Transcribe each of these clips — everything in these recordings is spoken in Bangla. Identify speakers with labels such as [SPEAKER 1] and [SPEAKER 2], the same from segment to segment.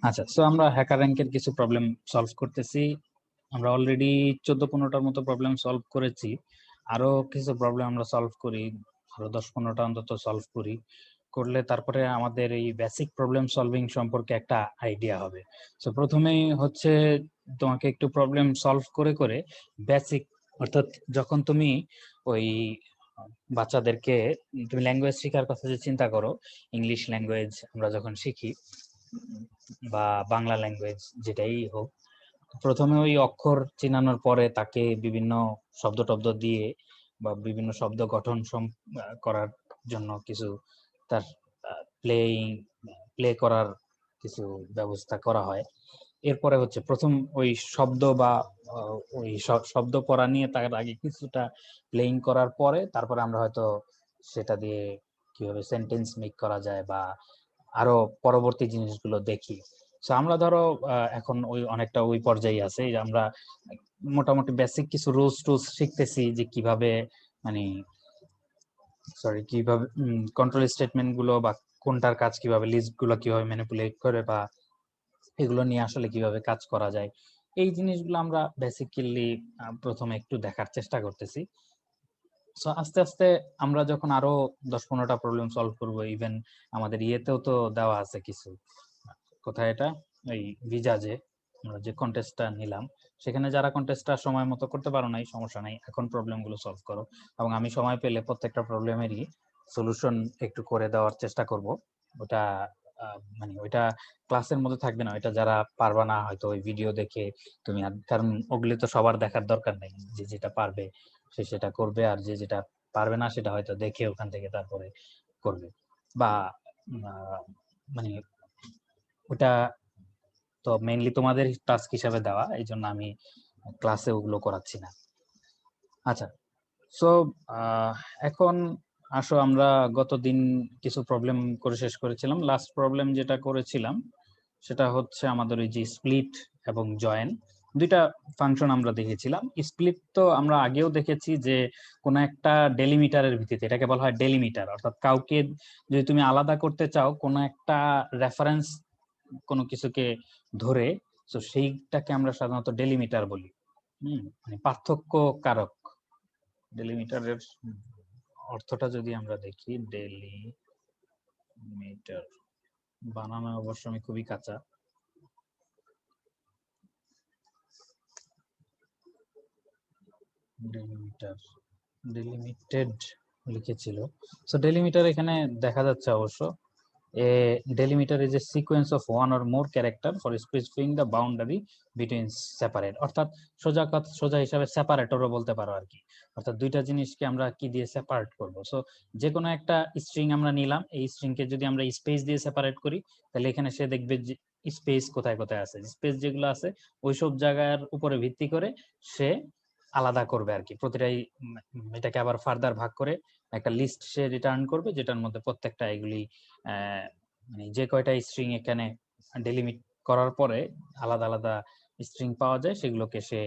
[SPEAKER 1] আচ্ছা, সো আমরা হ্যাকার র্যাঙ্কের কিছু প্রবলেম সলভ করতেছি। আমরা অলরেডি 14-15টার মতো প্রবলেম সলভ করেছি। আরো কিছু প্রবলেম আমরা সলভ করি, আরো 10-15টা অন্তত সলভ করি। করলে তারপরে আমাদের এই বেসিক প্রবলেম সলভিং সম্পর্কে একটা আইডিয়া হবে। সো প্রথমেই হচ্ছে তোমাকে একটু প্রবলেম সলভ করে করে বেসিক, অর্থাৎ যখন তুমি ওই বাচ্চাদেরকে, তুমি ল্যাঙ্গুয়েজ শেখার কথা যে চিন্তা করো, ইংলিশ ল্যাঙ্গুয়েজ আমরা যখন শিখি বা বাংলা ল্যাঙ্গুয়েজ যেটাই হোক, প্রথমে ওই অক্ষর চিনানোর পরে তাকে বিভিন্ন শব্দ টব্দ দিয়ে বা বিভিন্ন শব্দ গঠন করার জন্য কিছু তার প্লেইং প্লে করার কিছু ব্যবস্থা করা হয়। এরপরে হচ্ছে প্রথম ওই শব্দ বা ওই শব্দ পড়া নিয়ে তার আগে কিছুটা প্লেইং করার পরে তারপরে আমরা হয়তো সেটা দিয়ে কিভাবে সেন্টেন্স মেক করা যায় বা আরো পরবর্তী জিনিসগুলো দেখি। তো আমরা ধরো এখন ওই অনেকটা ওই পর্যায়ে আছে যে আমরা মোটামুটি বেসিক কিছু রুলস টুলস শিখতেছি যে কিভাবে, মানে কিভাবে কন্ট্রোল স্টেটমেন্ট গুলো বা কোনটার কাজ কিভাবে, লিস্ট গুলো কিভাবে ম্যানিপুলেট করে বা এগুলো নিয়ে আসলে কিভাবে কাজ করা যায়, এই জিনিসগুলো আমরা বেসিক্যালি প্রথমে একটু দেখার চেষ্টা করতেছি। সো আস্তে আস্তে আমরা যখন আরো 10-15টা প্রবলেম সলভ করবো, ইভেন আমাদের ইয়েতেও তো দেওয়া আছে কিছু, কোথায় এটা, এই ভিজাজে আমরা যে কন্টেস্টটা নিলাম, সেখানে যারা কন্টেস্টটা সময় মতো করতে পারো নাই, সমস্যা নাই, এখন প্রবলেম গুলো সলভ করো এবং আমি সময় পেলে প্রত্যেকটা প্রবলেমেরই সলিউশন একটু করে দেওয়ার চেষ্টা করব। ওটা মানে ওইটা ক্লাসের মধ্যে থাকবে না, ওইটা যারা পারবা না হয়তো ওই ভিডিও দেখে তুমি, কারণ ওগুলি তো সবার দেখার দরকার নেই, যে যেটা পারবে সে সেটা করবে, আর যে যেটা পারবে না সেটা হয়তো দেখে ওখান থেকে তারপরে করবে। বা মানে ওটা তো মেইনলি তোমাদের টাস্ক হিসাবে দেওয়া, এই জন্য আমি ক্লাসে ওগুলো করাচ্ছি না। আচ্ছা, সো এখন আসো আমরা গতদিন কিছু প্রবলেম করে শেষ করেছিলাম। লাস্ট প্রবলেম যেটা করেছিলাম সেটা হচ্ছে আমাদের ওই যে স্প্লিট এবং জয়েন, দুইটা ফাংশন আমরা দেখেছিলাম। স্প্লিট তো আমরা আগেও দেখেছি যে কোনো একটা ডেলিমিটারের ভিত্তিতে, এটাকে বলা হয় ডেলিমিটার, অর্থাৎ কাউকে যদি তুমি আলাদা করতে চাও কোনো একটা রেফারেন্স কোনো কিছুকে ধরে, তো সেইটাকে আমরা সাধারণত ডেলিমিটার বলি। মানে পার্থক্য কারক। ডেলিমিটারের অর্থটা যদি আমরা দেখি, ডেলিমিটার বানানো অবশ্য আমি খুবই কাঁচা। ডেলিমিটার, ডেলিমিটেড লিখেছিল। সো ডেলিমিটার এখানে দেখা যাচ্ছে অবশ্য, a delimiter is a sequence of one or more character for specifying the boundary between separate, অর্থাৎ সোজা হিসাবে সেপারেটরও বলতে পারো আর কি। অর্থাৎ দুইটা জিনিসকে আমরা কি দিয়ে সেপারেট করব। সো যে কোনো একটা স্ট্রিং আমরা নিলাম, এই স্ট্রিং কে যদি আমরা স্পেস দিয়ে সেপারেট করি, তাহলে এখানে সে দেখবে যে স্পেস কোথায় কোথায় আছে, স্পেস যেগুলো আছে ওইসব জায়গার উপরে ভিত্তি করে সে আলাদা করবে আর কি প্রতিটাই। এটাকে আবার ফার্দার ভাগ করে একটা লিস্ট সে রিটার্ন করবে, যেটার মধ্যে প্রত্যেকটা এগুলি মানে যে কয়টা স্ট্রিং এখানে ডেলিমিট করার পরে আলাদা আলাদা স্ট্রিং পাওয়া যায়, সেগুলোকে সে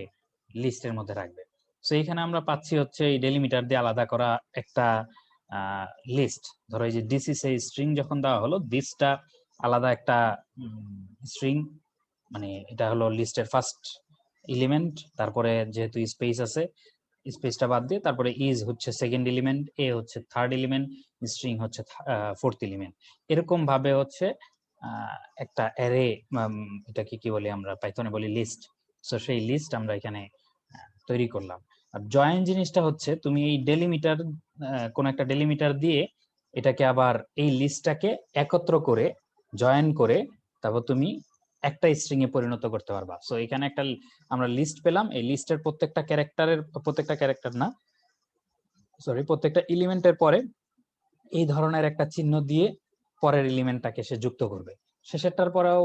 [SPEAKER 1] লিস্টের মধ্যে রাখবে। সো এখানে আমরা পাচ্ছি হচ্ছে এই ডেলিমিটার দিয়ে আলাদা করা একটা লিস্ট। ধরো এই যে দিস ইজ এই স্ট্রিং যখন দেওয়া হলো, দিসটা আলাদা একটা স্ট্রিং, মানে এটা হলো লিস্টের ফার্স্ট এলিমেন্ট, তারপরে যেহেতু স্পেস আছে স্পেসটা বাদ দিয়ে তারপরে ইজ হচ্ছে সেকেন্ড এলিমেন্ট, এ হচ্ছে থার্ড এলিমেন্ট, স্ট্রিং হচ্ছে ফোর্থ এলিমেন্ট। এরকম ভাবে হচ্ছে একটা অ্যারে, এটাকে কি বলি আমরা পাইথনে বলি লিস্ট। সো সেই লিস্ট আমরা এখানে তৈরি করলাম। আর জয়েন জিনিসটা হচ্ছে তুমি এই ডেলিমিটার, কোন একটা ডেলিমিটার দিয়ে এটাকে আবার এই লিস্টটাকে একত্র করে জয়েন করে তারপর তুমি একটা স্ট্রিং এ পরিণত করতে পারবা। সো এখানে একটা আমরা লিস্ট পেলাম, এই লিস্টের প্রত্যেকটা ক্যারেক্টার না, সরি, প্রত্যেকটা এলিমেন্টের পরে এই ধরনের একটা চিহ্ন দিয়ে পরের এলিমেন্টটাকে সে যুক্ত করবে। শেষেরটার পরেও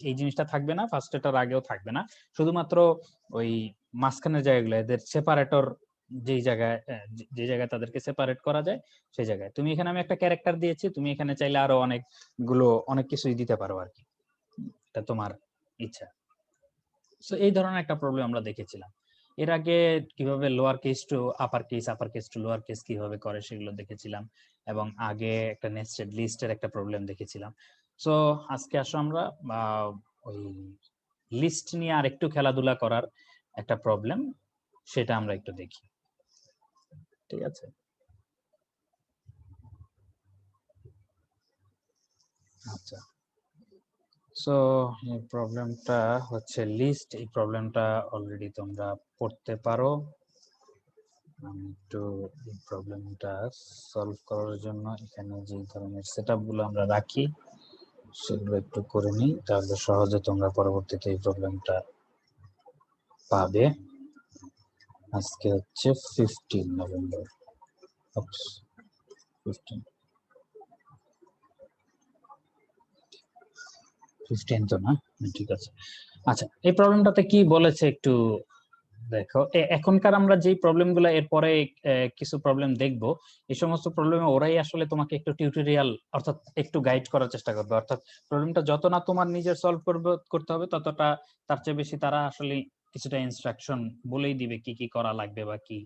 [SPEAKER 1] এই জিনিসটা থাকবে না, ফার্স্টেরটার আগেও থাকবে না, শুধুমাত্র ওই মাঝখানের জায়গাগুলো এদের সেপারেটর, যেই জায়গায় যে জায়গায় তাদেরকে সেপারেট করা যায় সেই জায়গায় তুমি, এখানে আমি একটা ক্যারেক্টার দিয়েছি, তুমি এখানে চাইলে আরো অনেক কিছুই দিতে পারো আর কি, এটা তোমার ইচ্ছা। সো এই ধরনের একটা প্রবলেম আমরা দেখেছিলাম এর আগে, কিভাবে lower case to upper case to lower case কিভাবে করে সেগুলো দেখেছিলাম, এবং আগে একটা নেস্টেড লিস্টের একটা প্রবলেম দেখেছিলাম। সো আজকে আসো আমরা ওই লিস্ট নিয়ে আর একটু খেলাধুলা করার একটা প্রবলেম, সেটা আমরা একটু দেখি। ঠিক আছে, আচ্ছা। সো এই প্রবলেমটা হচ্ছে লিস্ট। এই প্রবলেমটা অলরেডি তোমরা পড়তে পারো। আমি একটু এই প্রবলেমটা সলভ করার জন্য এখানে যে ধরনের সেটআপ গুলো আমরা রাখি সেগুলো একটু করে নিই, তাহলে সহজে তোমরা পরবর্তীতে এই প্রবলেমটা পাবে। আজকে হচ্ছে 15 নভেম্বর, 15 তো না, ঠিক আছে। আচ্ছা, এই প্রবলেমটাতে কি বলেছে একটু দেখো। এখনকার আমরা যে প্রবলেমগুলো এরপরে কিছু প্রবলেম দেখবো, এই সমস্ত প্রবলেমে ওরাই আসলে তোমাকে একটু টিউটোরিয়াল অর্থাৎ একটু গাইড করার চেষ্টা করবে। অর্থাৎ প্রবলেমটা যত না তোমার নিজের সলভ করতে হবে, ততটা তার চেয়ে বেশি তারা আসলে কিছুটা ইনস্ট্রাকশন বলেই দিবে কি কি করা লাগবে বা কি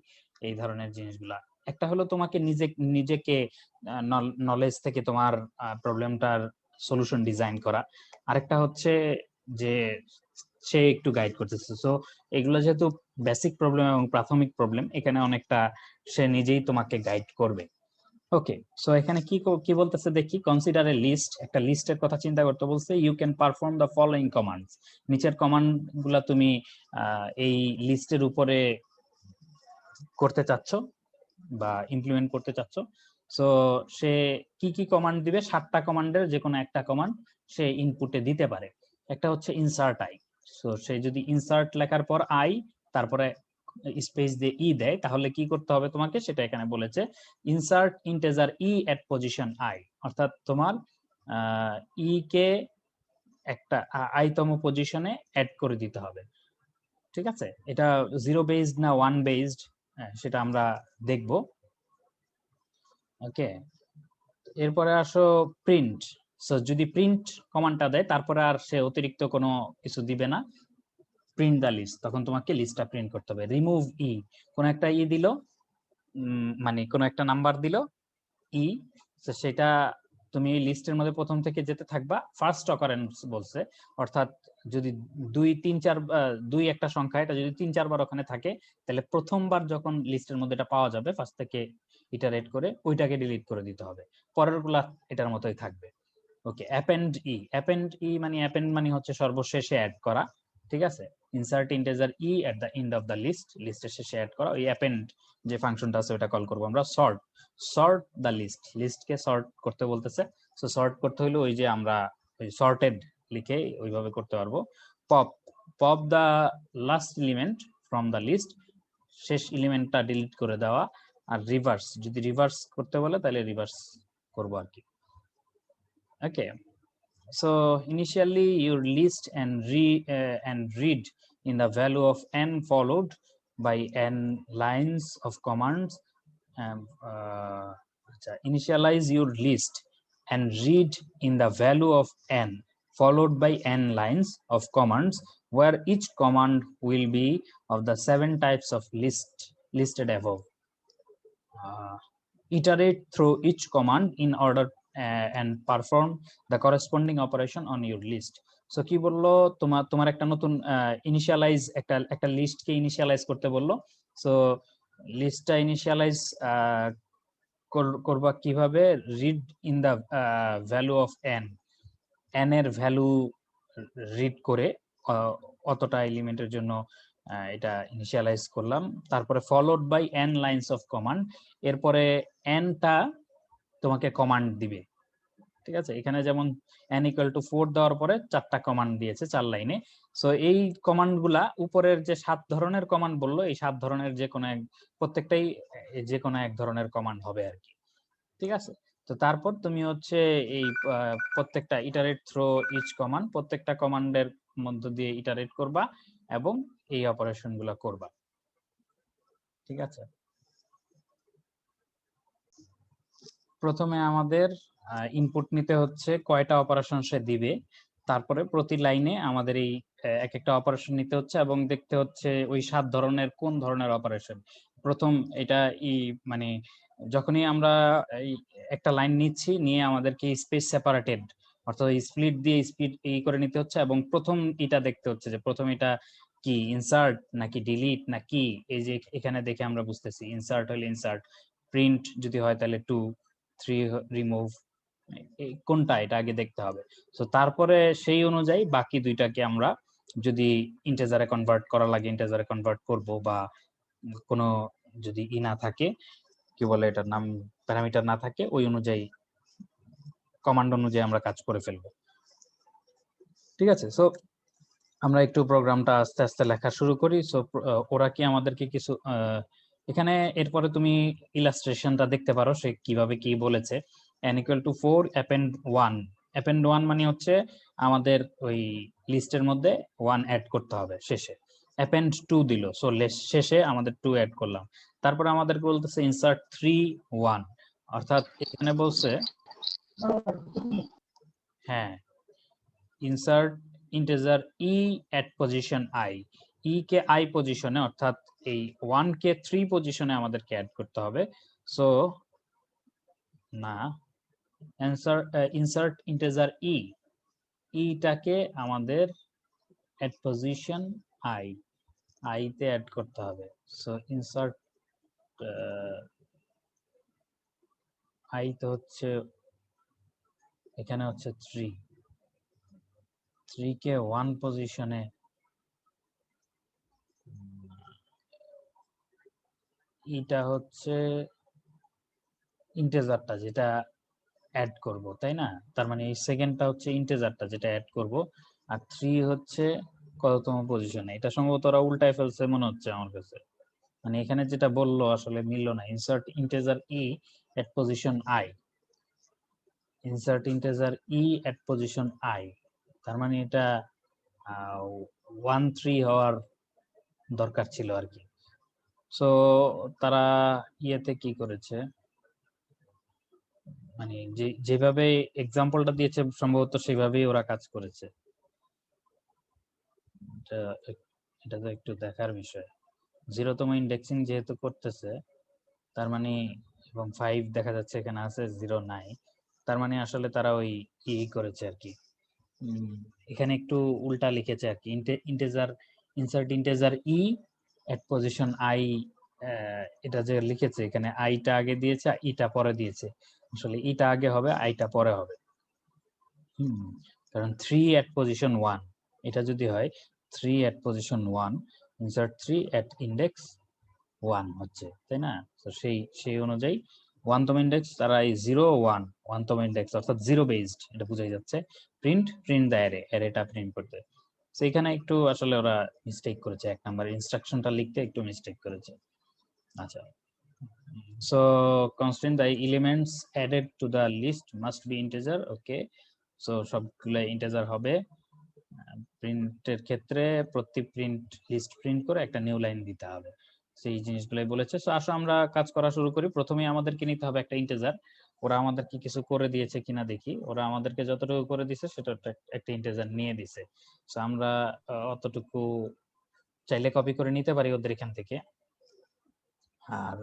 [SPEAKER 1] এই ধরনের জিনিসগুলা। একটা হলো তোমাকে নিজেকে নলেজ থেকে তোমার প্রবলেমটার সলিউশন ডিজাইন করা, আরেকটা হচ্ছে যে সে একটু গাইড করতেছে। সো এগুলো যেহেতু বেসিক প্রবলেম এবং প্রাথমিক প্রবলেম, এখানে অনেকটা সে নিজেই তোমাকে গাইড করবে। ওকে, সো এখানে কি বলতেছে দেখি। কনসিডার এ লিস্ট, একটা লিস্টের কথা চিন্তা করতে বলছে। You can perform the following commands, নিচের কমান্ড গুলা তুমি এই লিস্টের উপরে করতে চাচ্ছ বা ইমপ্লিমেন্ট করতে চাচ্ছ। সো সে কি কি কমান্ড দিবে? 7টা কমান্ডের যে কোনো একটা কমান্ড সে ইনপুটে দিতে পারে। একটা হচ্ছে ইনসার্ট আই। সো সে যদি ইনসার্ট লেখার পর আই তারপরে স্পেস দিয়ে ই দেয়, তাহলে কি করতে হবে তোমাকে সেটা এখানে বলেছে। Insert integer e at position I, অর্থাৎ তোমার ই কে একটা আইতম পজিশনে অ্যাড করে দিতে হবে। ঠিক আছে, এটা 0 বেসড না 1 বেসড সেটা আমরা দেখব। ওকে, এরপরে আসো প্রিন্ট। সো যদি প্রিন্ট কমান্ডটা দেয় তারপরে আর সে অতিরিক্ত কোনো কিছু দিবে না। প্রিন্ট দ্য লিস্ট, তখন তোমাকে লিস্টটা প্রিন্ট করতে হবে। রিমুভ ই, কোন একটা ই দিল, মানে কোন একটা নাম্বার দিল ই, সেটা তুমি এই লিস্টের মধ্যে প্রথম থেকে যেতে থাকবা। ফার্স্ট অকারেন্স বলছে, অর্থাৎ যদি 2 3 4 2 একটা সংখ্যা, এটা যদি 3 4 বার ওখানে থাকে, তাহলে প্রথমবার যখন লিস্টের মধ্যে এটা পাওয়া যাবে ফার্স্ট থেকে ইটারেট করে ওইটাকে ডিলিট করে দিতে হবে, পরের গুলা এটার মতোই থাকবে। ওকে, অ্যাপেন্ড ই মানে হচ্ছে সর্বশেষে অ্যাড করা। ঠিক আছে, insert integer e at the end of the list, লিস্টের শেষে অ্যাড করা। ওই অ্যাপেন্ড যে ফাংশনটা আছে ওটা কল করব আমরা। সর্ট দ্য লিস্টকে সর্ট করতে বলতেছে। সো সর্ট করতে হলে ওই যে আমরা ওই সর্টেড লিখে ওইভাবে করতে পারবো। Pop the last element from the list, শেষ এলিমেন্টটা ডিলিট করে দেওয়া। আর রিভার্স, যদি রিভার্স করতে বলে তাহলে রিভার্স করব আর কি। ওকে, so initially your list and read in the value of n followed by n lines of commands. Initialize your list and read in the value of n followed by n lines of commands, where each command will be of the 7 types of listed above. Iterate through each command in order and perform the corresponding operation on your list. So কি বললো, তোমার একটা নতুন ইনিশিয়ালাইজ একটা লিস্টকে ইনিশিয়ালাইজ করতে বললো। সো লিস্টটা ইনিশিয়ালাইজ করবা কিভাবে? Read in the value of n, n এর ভ্যালু রিড করে অতটা এলিমেন্টের জন্য এটা ইনিশিয়ালাইজ করলাম। তারপরে followed by n lines of command, এরপরে এনটা তোমাকে কমান্ড দিবে। ঠিক আছে, এখানে যেমন n = 4 দেওয়ার পরে 4টা কমান্ড দিয়েছে 4 লাইনে। সো এই কমান্ড গুলা উপরের যে 7 ধরনের কমান্ড বললো, এই 7 ধরনের যে কোনো এক প্রত্যেকটাই যে কোনো এক ধরনের কমান্ড হবে আর কি। ঠিক আছে, তো তারপর তুমি হচ্ছে এই প্রত্যেকটা ইটারেট থ্রো ইচ কমান্ড, প্রত্যেকটা কমান্ডের মধ্য দিয়ে ইটারেট করবা এবং এই অপারেশন গুলা করবা। ঠিক আছে, প্রথমে আমাদের ইনপুট নিতে হচ্ছে কয়টা অপারেশন সে দিবে, তারপরে প্রতি লাইনে আমাদের এই এক একটা অপারেশন নিতে হচ্ছে এবং দেখতে হচ্ছে ওই 7 ধরনের কোন ধরনের অপারেশন। প্রথম এটা মানে যখনই আমরা এই একটা লাইন নিচ্ছি, নিয়ে আমাদেরকে স্পেস সেপারেটেড অর্থাৎ স্প্লিট দিয়ে স্পিড এই করে নিতে হচ্ছে, এবং প্রথম এটা দেখতে হচ্ছে যে প্রথম এটা কি ইনসার্ট নাকি ডিলিট নাকি, এই যে এখানে দেখে আমরা বুঝতেছি ইনসার্ট হলে ইনসার্ট, প্রিন্ট যদি হয় তাহলে 2, 3 রিমুভ, কোনটা এটা আগে দেখতে হবে। তো তারপরে সেই অনুযায়ী বাকি দুইটাকে আমরা যদি ইন্টিজারে কনভার্ট করা লাগে ইন্টিজারে কনভার্ট করব, বা কোনো যদি না থাকে কি বলে এটার নাম, প্যারামিটার না থাকে, ওই অনুযায়ী কমান্ড অনুযায়ী আমরা কাজ করে ফেলবো। ঠিক আছে, সো আমরা একটু প্রোগ্রামটা আস্তে আস্তে লেখা শুরু করি। সো ওরা কি আমাদেরকে কিছু এখানে এরপরে তুমি ইলাস্ট্রেশনটা দেখতে পারো সে কিভাবে কি বলেছে। n = 4 append 1, append 1 মানে হচ্ছে আমাদের ওই লিস্টের মধ্যে 1 অ্যাড করতে হবে শেষে। append 2 দিল, সো শেষে আমাদের 2 অ্যাড করলাম। তারপরে আমাদেরকে বলতেছে insert 3 1, অর্থাৎ এখানে বলছে হ্যাঁ insert integer e at position i, e K i পজিশনে অর্থাৎ এই 1 কে 3 পজিশনে আমাদেরকে অ্যাড করতে হবে। সো না insert integer e, e টাকে আমাদের at position i, i তে অ্যাড করতে হবে। সো insert i তো হচ্ছে এখানে হচ্ছে 3, 3 কে 1 পজিশনে, এটা হচ্ছে ইন্টিজারটা যেটা অ্যাড করব, তাই না? তার মানে এই সেকেন্ডটা হচ্ছে ইন্টিজারটা যেটা অ্যাড করব, আর 3 হচ্ছে কততম পজিশনে। এটা সম্ভবত ওরা উল্টায় ফেলছে মনে হচ্ছে আমার কাছে, মানে এখানে যেটা বললো আসলে মিললো না। Insert integer e at position I, insert integer e at position I, তার মানে এটা 1 3 হওয়ার দরকার ছিল আর কি। সো তারা ইয়েতে কি করেছে, মানে যেভাবে এক্সাম্পলটা দিয়েছে সম্ভবত সেভাবেই ওরা কাজ করেছে। এটা তো একটু দেখার বিষয়। 0তম ইন্ডেক্সিং যেহেতু করতেছে, তার মানে এবং 5 দেখা যাচ্ছে এখানে আছে 0 নাই, তার মানে আসলে তারা ওই কি করেছে আর কি, এখানে একটু উল্টা লিখেছে আর কি। Integer insert integer e at position I, এটা যে লিখেছে এখানে আইটা আগে দিয়েছে ইটা পরে দিয়েছে, আসলে ইটা আগে হবে আইটা পরে হবে। কারণ 3 এট পজিশন 1, এটা যদি হয় 3 এট পজিশন 1 ইনসার্ট 3 এট ইন্ডেক্স 1 হচ্ছে, তাই না? তো সেই অনুযায়ী 1তম ইন্ডেক্স তারা এই 0 1 1তম ইন্ডেক্স অর্থাৎ 0 বেসড, এটা বোঝাই যাচ্ছে। প্রিন্ট দ্য অ্যারে, অ্যারেটা প্রিন্ট করতে। সো এখানে একটু আসলে ওরা মিস্টেক করেছে, 1 নাম্বার ইনস্ট্রাকশনটা লিখতে একটু মিস্টেক করেছে। আচ্ছা, so constant the elements added to the list must be integer. Okay, so সবগুলো ইন্টিজার হবে। প্রিন্টের ক্ষেত্রে প্রতি প্রিন্ট লিস্ট প্রিন্ট করে একটা নিউ লাইন দিতে হবে, সেই জিনিসগুলোই বলেছে। সো আসো আমরা কাজ করা শুরু করি। প্রথমেই আমাদেরকে নিতে হবে একটা ইন্টিজার। ওরা আমাদেরকে কিছু করে দিয়েছে কিনা দেখি। ওরা আমাদেরকে যতটুকু করে দিয়েছে সেটা একটা ইন্টিজার নিয়ে দিছে। সো আমরা অতটুকু চাইলে কপি করে নিতে পারি ওদের এখান থেকে, আর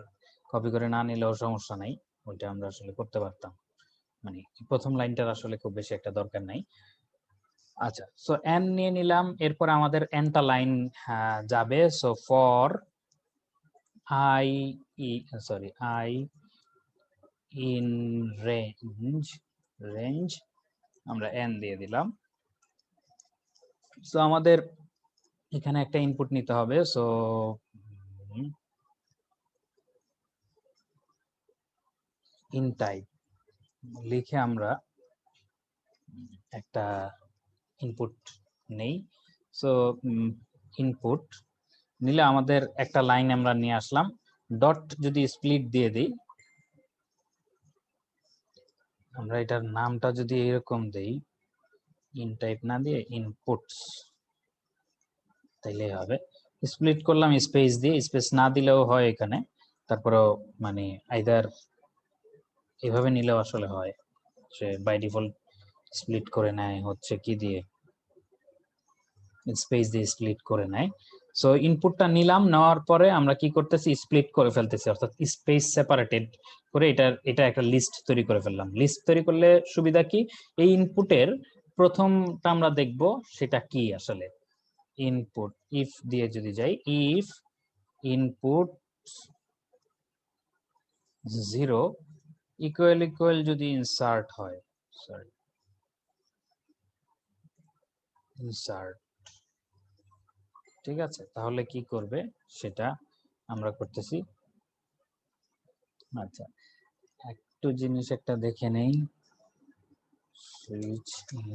[SPEAKER 1] কপি করে না নিলেও সমস্যা নাই, ওইটা আমরা আসলে করতে পারতাম। মানে প্রথম লাইনটার আসলে খুব বেশি একটা দরকার নাই। আচ্ছা, সো n নিয়ে নিলাম, এরপর আমাদের nটা লাইন যাবে। So for i in range আমরা n দিয়ে দিলাম। সো আমাদের এখানে একটা ইনপুট নিতে হবে। সো ইন টাইপ লিখে আমরা একটা ইনপুট নেই। সো ইনপুট নিলে আমাদের একটা লাইন আমরা নিয়ে আসলাম। ডট যদি স্প্লিট দিয়ে দিই, আমরা এটার নামটা যদি এরকম দেই, ইন টাইপ না দিয়ে ইনপুটস, তাইলে হবে। স্প্লিট করলাম স্পেস দিয়ে, স্পেস না দিলেও হয় এখানে, তারপরেও মানে আইদার এভাবে নিলেও আসলে হয়। সে বাই ডিফল্ট স্প্লিট করে নেয় হচ্ছে কি দিয়ে, স্পেস দিয়ে স্প্লিট করে নেয়। সো ইনপুটটা নিলাম, নেওয়ার পরে আমরা কি করতেছি, স্প্লিট করে ফেলতেছি, অর্থাৎ স্পেস সেপারেটেড করে এটা একটা লিস্ট তৈরি করে ফেললাম। লিস্ট তৈরি করলে সুবিধা কি, এই ইনপুটের প্রথমটা আমরা দেখব সেটা কি আসলে। ইনপুট ইফ দিয়ে যদি যাই, ইফ ইনপুট 0 ইকুয়াল যদি ইনসার্ট হয়, সরি ইনসার্ট, ঠিক আছে, তাহলে কি করবে সেটা আমরা করতেছি। আচ্ছা, একটু জিনিস একটা দেখে নেই, সুইচ ইন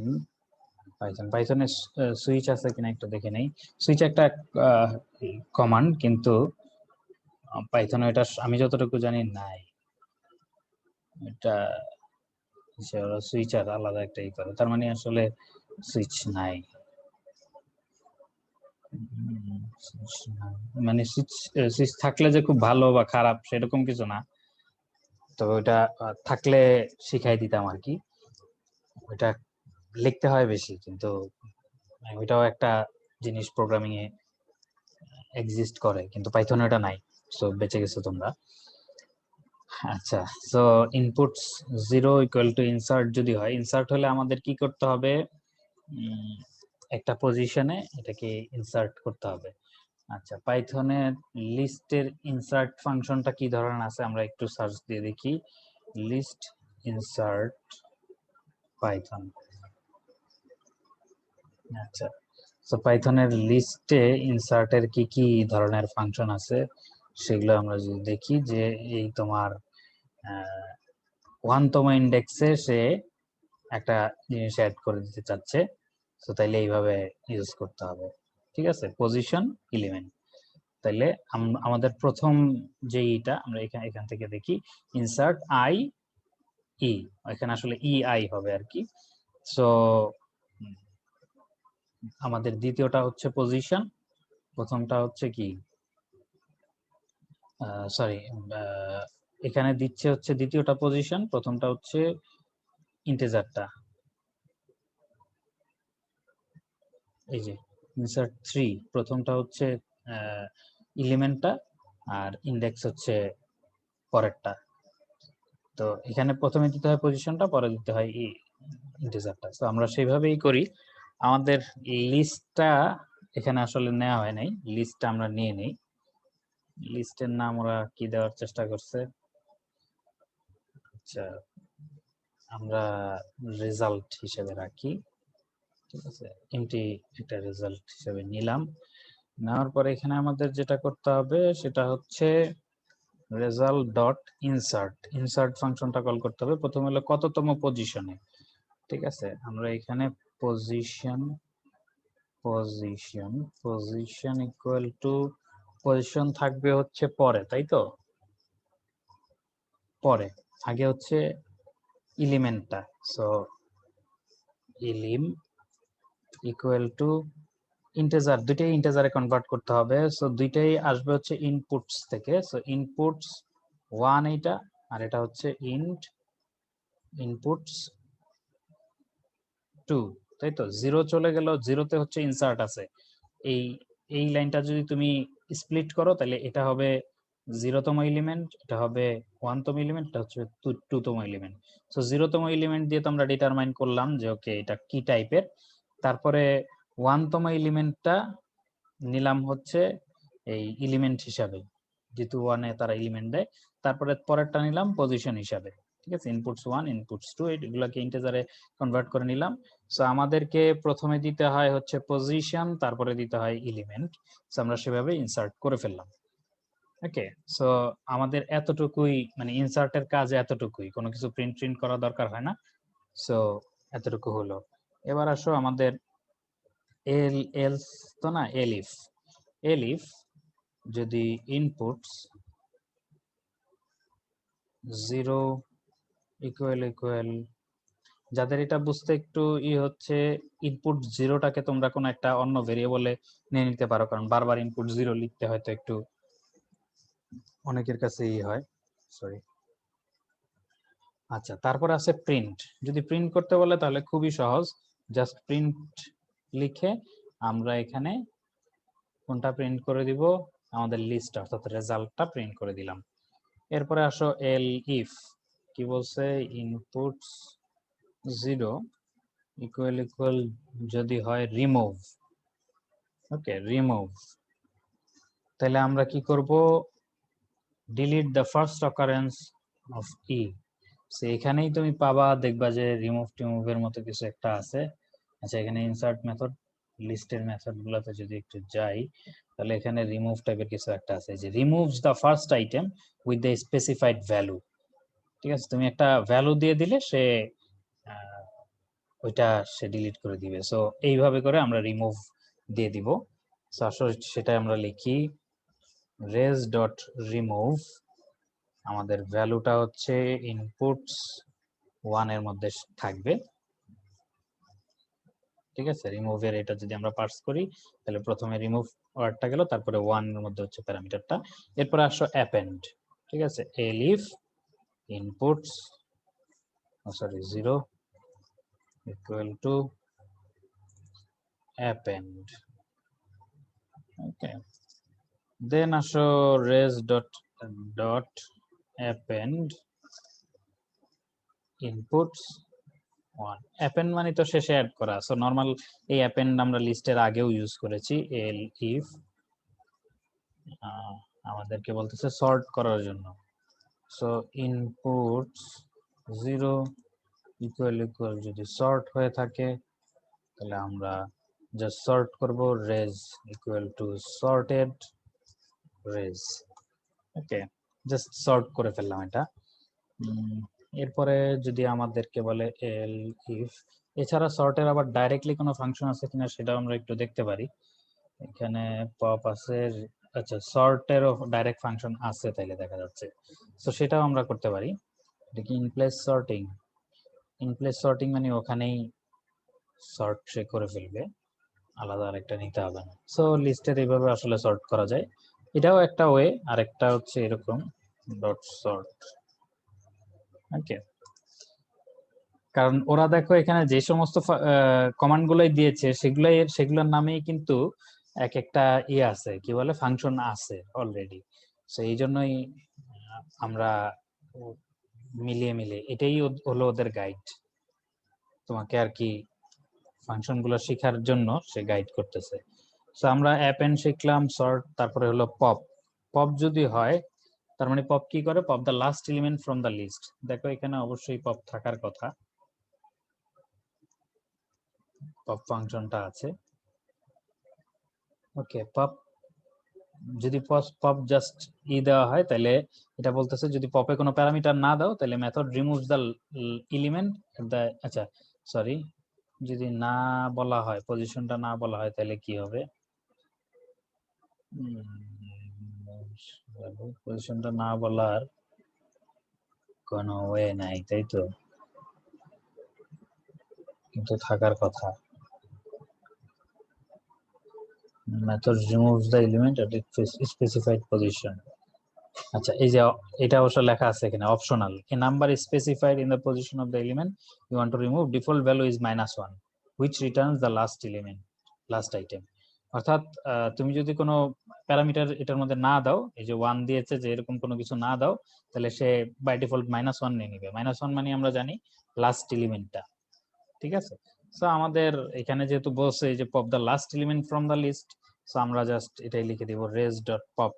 [SPEAKER 1] পাইথনে সুইচ আছে কিনা একটু দেখে নেই। সুইচ একটা কমান্ড, কিন্তু পাইথনে এটা আমি যতটুকু জানি নাই, এটা সুইচ আর আলাদা একটা ই করে, তার মানে আসলে সুইচ নাই। মানে সুইচ থাকলে যে খুব ভালো বা খারাপ সেরকম কিছু না, তবে ওটা থাকলে শিখাই দিতাম আর কি। ওটা লিখতে হয় বেশি, কিন্তু ওইটাও একটা জিনিস প্রোগ্রামিং এ এক্সিস্ট করে, কিন্তু পাইথনে ওটা নাই, সো বেঁচে গেছো তোমরা। আচ্ছা, so inputs 0 equal to insert যদি হয়, ইনসার্ট হলে আমাদের কি করতে হবে, একটা পজিশনে এটাকে ইনসার্ট করতে হবে। আচ্ছা, পাইথনে লিস্টের ইনসার্ট ফাংশনটা কি ধরনের আছে আমরা একটু সার্চ দিয়ে দেখি। List insert Python. আচ্ছা, সো পাইথনের লিস্টে ইনসার্টের কি কি ধরনের ফাংশন আছে সেগুলো আমরা যদি দেখি, যে এই তোমার 1তম ইন্ডেক্সে সে একটা জিনিস অ্যাড করে দিতে চাচ্ছে, তো তাইলে এইভাবে ইউজ করতে হবে, ঠিক আছে, পজিশন এলিমেন্ট। তাইলে আমাদের প্রথম যে ইটা আমরা এখান থেকে দেখি, ইনসার্ট আই ই, এখানে আসলে ই আই হবে আর কি। সো আমাদের দ্বিতীয়টা হচ্ছে পজিশন, প্রথমটা হচ্ছে কি, সরি, এখানে দিচ্ছে হচ্ছে দ্বিতীয়টা পজিশন, প্রথমটা হচ্ছে ইন্টিজারটা, এই যে ইনসার্ট 3, প্রথমটা হচ্ছে এলিমেন্টটা, আর ইন্ডেক্স হচ্ছে পরেরটা। তো এখানে প্রথমে দিতে হয় পজিশনটা, পরে দিতে হয় ইন্টিজারটা। তো আমরা সেইভাবেই করি। আমাদের লিস্টটা এখানে আসলে নেওয়া হয় নাই, লিস্টটা আমরা নিয়ে নেই। লিস্টের নাম ওরা কি দেওয়ার চেষ্টা করছে, আচ্ছা আমরা রেজাল্ট হিসেবে রাখি, ঠিক আছে, এমটি একটা রেজাল্ট হিসেবে নিলাম। নেওয়ার পরে এখানে আমাদের যেটা করতে হবে সেটা হচ্ছে রেজাল্ট ডট ইনসার্ট, ইনসার্ট ফাংশনটা কল করতে হবে। প্রথমে হলো কততম পজিশনে, ঠিক আছে, আমরা এখানে position position position equal to, position থাকবে হচ্ছে পরে, তাই তো, পরে, আগে হচ্ছে এলিমেন্টটা, so Elim equal to integer, দুইটাই ইন্টিজারে কনভার্ট করতে হবে। সো দুইটাই আসবে হচ্ছে ইনপুটস থেকে, সো ইনপুটস 1 এইটা, আর এটা হচ্ছে ইনপুটস 2, তাই তো। 0 চলে গেল, 0তে হচ্ছে ইনসার্ট আছে। এই এই লাইনটা যদি তুমি স্প্লিট করো তাহলে এটা হবে 0তম এলিমেন্ট, এটা হবে 1তম এলিমেন্ট, এটা হচ্ছে 2তম এলিমেন্ট। সো 0তম এলিমেন্ট দিয়ে তো আমরা ডিটারমাইন করলাম যে ওকে এটা কি টাইপের। তারপরে 1তম এলিমেন্টটা নিলাম হচ্ছে এই এলিমেন্ট হিসাবে, যেহেতু 1 এ তারা এলিমেন্ট দেয়। তারপরে পরেরটা নিলাম পজিশন হিসাবে, ঠিক আছে, ইনপুটস 1 ইনপুটস 2 এগুলোকে ইন্টিজারে কনভার্ট করে নিলাম। সো আমাদেরকে প্রথমে দিতে হয় হচ্ছে পজিশন, তারপরে দিতে হয় এলিমেন্ট। সো আমরা সেভাবে ইনসার্ট করে ফেললাম। ওকে, সো আমাদের এতটুকুই, মানে ইনসার্টের কাজ এতটুকুই, কোনো কিছু প্রিন্ট করা দরকার হয় না। সো এতটুকু হলো। এবার আসো আমাদের এলস তো না, এলিফ যদি ইনপুটস 0 ইকুয়াল, যাদের এটা বুঝতে একটু হচ্ছে, ইনপুট 0টাকে তোমরা কোনো একটা অন্য ভেরিয়েবলে নিয়ে নিতে পারো, কারণ বারবার ইনপুট 0 লিখতে হয়তো একটু অনেকের কাছে হয়, সরি। আচ্ছা, তারপর আছে প্রিন্ট। যদি প্রিন্ট করতে বলে তাহলে খুবই সহজ, জাস্ট প্রিন্ট লিখে আমরা এখানে কোনটা প্রিন্ট করে দিব, আমাদের লিস্ট অর্থাৎ রেজাল্টটা প্রিন্ট করে দিলাম। এরপরে আসো এল ইফ কি বলছে, ইনপুটস 0 ইকুয়াল যদি হয় রিমুভ, ওকে রিমুভ, তাহলে আমরা কি করব, delete the first occurrence of E. So এখানেই তুমি পাবা, দেখবা যে রিমুভ টিমুভের মতো কিছু একটা আছে। আচ্ছা এখানে ইনসার্ট মেথড, লিস্টের মেথড গুলোতে যদি একটু যাই, তাহলে এখানে রিমুভ টাইপের কিছু একটা আছে, যে removes the first item with the specified value. ঠিক আছে, তুমি একটা ভ্যালু দিয়ে দিলে সে ওইটা সে ডিলিট করে দিবে। সো এইভাবে করে আমরা রিমুভ দিয়ে দিব। সো আসলে সেটা আমরা লিখি রেজ ডট রিমুভ, আমাদের ভ্যালুটা হচ্ছে ইনপুটস 1 এর মধ্যে থাকবে। ঠিক আছে, রিমুভের এটা যদি আমরা পার্স করি, তাহলে প্রথমে রিমুভ ওয়ার্ডটা গেল, তারপরে 1 এর মধ্যে হচ্ছে প্যারামিটারটা। এরপর আসো অ্যাপেন্ড। ঠিক আছে, elif inputs sorry 0 equal to append. Okay, then আসো res dot dot append inputs 1। Append মানে তো শেষে অ্যাড করা। সো নরমাল এই অ্যাপেন্ড আমরা লিস্টের আগেও ইউজ করেছি। এল ইফ আমাদেরকে বলতেছে সর্ট করার জন্য। সো ইনপুটস 0 ইকুয়াল যদি সর্ট হয়ে থাকে, তাহলে আমরা জাস্ট সর্ট করব res equal to sorted res. Okay, just sort করে ফেললাম এটা। এরপরে যদি আমাদেরকে বলে এল ইফ, এছাড়া সর্টের আবার ডাইরেক্টলি কোনো ফাংশন আছে কিনা সেটাও আমরা একটু দেখতে পারি। এখানে পপ আছে, আচ্ছা সর্টেরও ডাইরেক্ট ফাংশন আছে তাইলে দেখা যাচ্ছে। তো সেটাও আমরা করতে পারি। এটা কি ইনপ্লেস সর্টিং, ইনপ্লেস সর্টিং মানে ওখানেই সর্ট সে করে ফেলবে, আলাদা আরেকটা নিতে হবে না। সো লিস্টের এইভাবে আসলে সর্ট করা যায়, এটাও একটা ওয়ে। আরেকটা হচ্ছে এরকম ডট সর্ট। ওকে, কারণ ওরা দেখো এখানে যে সমস্ত কমান্ড গুলাই দিয়েছে সেগুলোর নামেই কিন্তু এক একটা ইয়ে আছে, কি বলে ফাংশন আছে অলরেডি। সো এই জন্যই আমরা মিলিয়ে মিলিয়ে এটাই হলো ওদের গাইড, তোমাকে আর কি ফাংশন গুলো শেখার জন্য সে গাইড করতেছে। সো আমরা অ্যাপেন্ড শিখলাম, সর্ট, তারপরে হলো পপ। পপ যদি হয় তার মানে পপ কি করে, pop the last element from the list. দেখো এখানে অবশ্যই পপ থাকার কথা, পপ ফাংশনটা আছে। ওকে, পপ যদি পপ জাস্ট দেওয়া হয়, তাহলে এটা বলতেছে যদি পপে কোনো প্যারামিটার না দাও, তাহলে method removes the element the, আচ্ছা সরি, যদি না বলা হয়, পজিশনটা না বলা হয়, তাহলে কি হবে, পজিশনটা না বলার কোনো ওয়ে নাই, তাই তো, কিন্তু থাকার কথা। Method removes the element at specified position. আচ্ছা এই যে এটা অবশ্য লেখা আছে এখানে optional, a number is specified in the position of the element you want to remove, default value is -1 which returns the last element, last item. অর্থাৎ তুমি যদি কোনো প্যারামিটার এটার মধ্যে না দাও, এই যে 1 দিয়েছে, যে এরকম কোনো কিছু না দাও, তাহলে সে বাই ডিফল্ট -1 নিয়ে নিবে। -1 মানে আমরা জানি লাস্ট এলিমেন্টটা। ঠিক আছে, সো আমাদের এখানে যেহেতু বলছে যে pop the last element from the list, so আমরা জাস্ট এটাই লিখে দিব রেজ ডট পপ।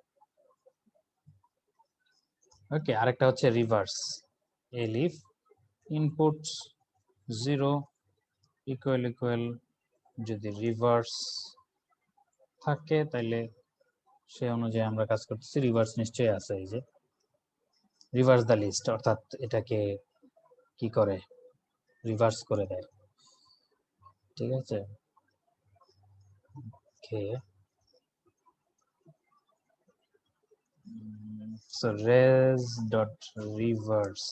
[SPEAKER 1] ওকে, আরেকটা হচ্ছে রিভার্স, এলিফ ইনপুটস 0 ইকুয়াল যদি রিভার্স থাকে, তাহলে সে অনুযায়ী আমরা কাজ করতেছি। রিভার্স নিশ্চয়ই আছে, এই যে রিভার্স দ্য লিস্ট, অর্থাৎ এটাকে কি করে, রিভার্স করে দেয়। ঠিক আছে, ওকে, সো রেজ ডট রিভার্স।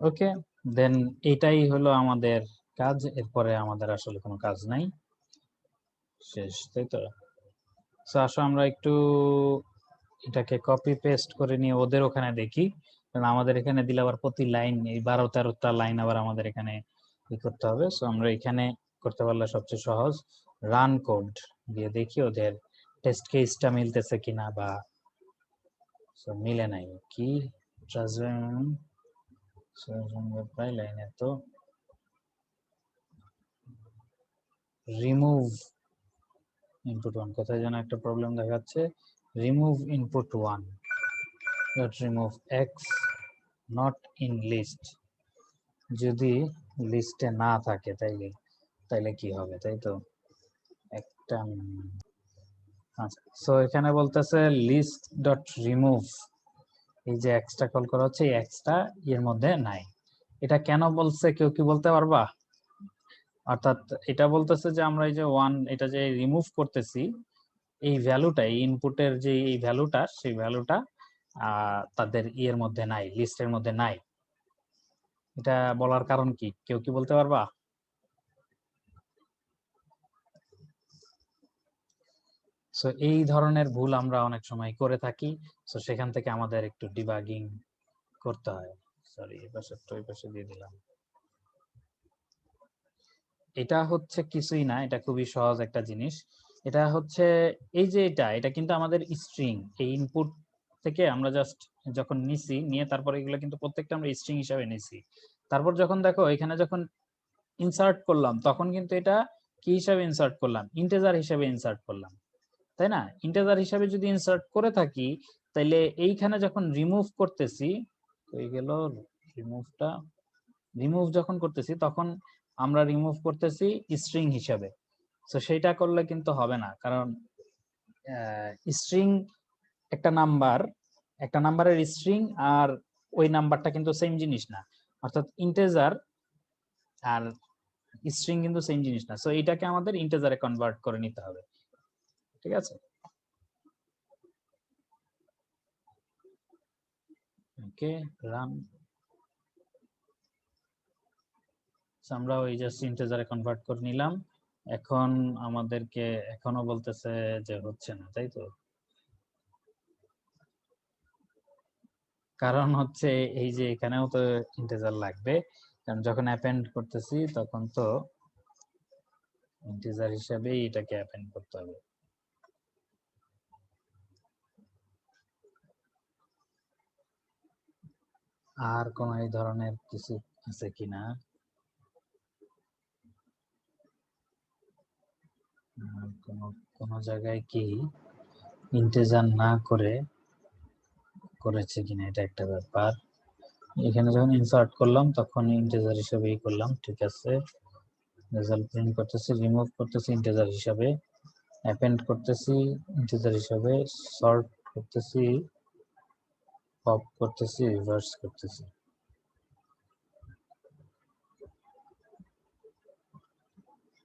[SPEAKER 1] ওকে, দেন এটাই হলো আমাদের কাজ, এরপরে আমাদের আসলে কোনো কাজ নাই, শেষ, তাই তো। সো আসো আমরা একটু এটাকে কপি পেস্ট করে নিয়ে ওদের ওখানে দেখি, কারণ আমাদের এখানে দিলে আবার প্রতি লাইন এই 12-13টা লাইন আবার আমাদের এখানে কি করতে হবে। সো আমরা এখানে করতে পারলে সবচেয়ে সহজ, রান কোড দিয়ে দেখি ওদের টেস্ট কেসটা মিলতেছে কিনা, বা সো মিলে নাই কি প্রায় লাইনে তো রিমুভ ইনপুট 1 কোথায় যেন একটা প্রবলেম দেখাচ্ছে remove input 1 dot remove x not in list যদি লিস্টে না থাকে তাইলে কি হবে তাই তো একটা আচ্ছা সো এখানে বলতেছে লিস্ট ডট রিমুভ এই যে এক্সটা কল করা হচ্ছে এই এক্সটা এর মধ্যে নাই এটা কেন বলছে কেউ কি বলতে পারবা অর্থাৎ এটা বলতেছে যে আমরা এই যে 1 এটা যে রিমুভ করতেছি এই ভ্যালুটা এই ইনপুটের যে এই ভ্যালুটা সেই ভ্যালুটা তাদের ইয়ের মধ্যে নাই লিস্টের মধ্যে নাই এটা বলার কারণ কি কেউ কি বলতে পারবা সো এই ধরনের ভুল আমরা অনেক সময় করে থাকি সো সেখান থেকে আমাদের একটু ডিবাগিং করতে হয় সরি এই পাশে দিয়ে দিলাম এটা হচ্ছে কিছুই না এটা খুবই সহজ একটা জিনিস এটা হচ্ছে এই যে এটা কিন্তু আমাদের স্ট্রিং এই ইনপুট থেকে আমরা জাস্ট যখন নিছি নিয়ে তারপর এগুলো কিন্তু প্রত্যেকটা আমরা স্ট্রিং হিসাবে নিছি তারপর যখন দেখো এখানে যখন ইনসার্ট করলাম তখন কিন্তু এটা কি হিসাবে ইনসার্ট করলাম ইন্টিজার হিসাবে ইনসার্ট করলাম তাই না ইন্টিজার হিসাবে যদি ইনসার্ট করে থাকি তাইলে এইখানে যখন রিমুভ করতেছি হয়ে গেল রিমুভ যখন করতেছি তখন আমরা রিমুভ করতেছি স্ট্রিং হিসাবে তো সেইটা করলে কিন্তু হবে না কারণ স্ট্রিং একটা নাম্বারের স্ট্রিং আর ওই নাম্বারটা কিন্তু সেম জিনিস না অর্থাৎ ইন্টিজার আর স্ট্রিং কিন্তু সেম জিনিস না সো এটাকে আমাদের ইন্টিজারে কনভার্ট করে নিতে হবে ঠিক আছে ওকে রান আমরা ওই জাস্ট ইন্টিজারে কনভার্ট করে নিলাম এখন আমাদেরকে এখনো বলতেছে যে হচ্ছে না তাই তো কারণ হচ্ছে এই যে এখানেও তো ইন্টিজার লাগবে কারণ যখন অ্যাপেন্ড করতেছি তখন তো ইন্টিজার হিসাবেই এটাকে অ্যাপেন্ড করতে হবে আর কোন এই ধরনের কিছু আছে কিনা কোন জায়গায় কি ইন্টিজার না করেছে কিনা এটা একটা ব্যাপার এখানে যখন ইনসার্ট করলাম তখন ইন্টিজার হিসেবেই করলাম ঠিক আছে রেজাল্ট প্রিন্ট করতেছি রিমুভ করতেছি ইন্টিজার হিসাবে অ্যাপেন্ড করতেছি ইন্টিজার হিসাবে সর্ট করতেছি পপ করতেছি রিভার্স করতেছি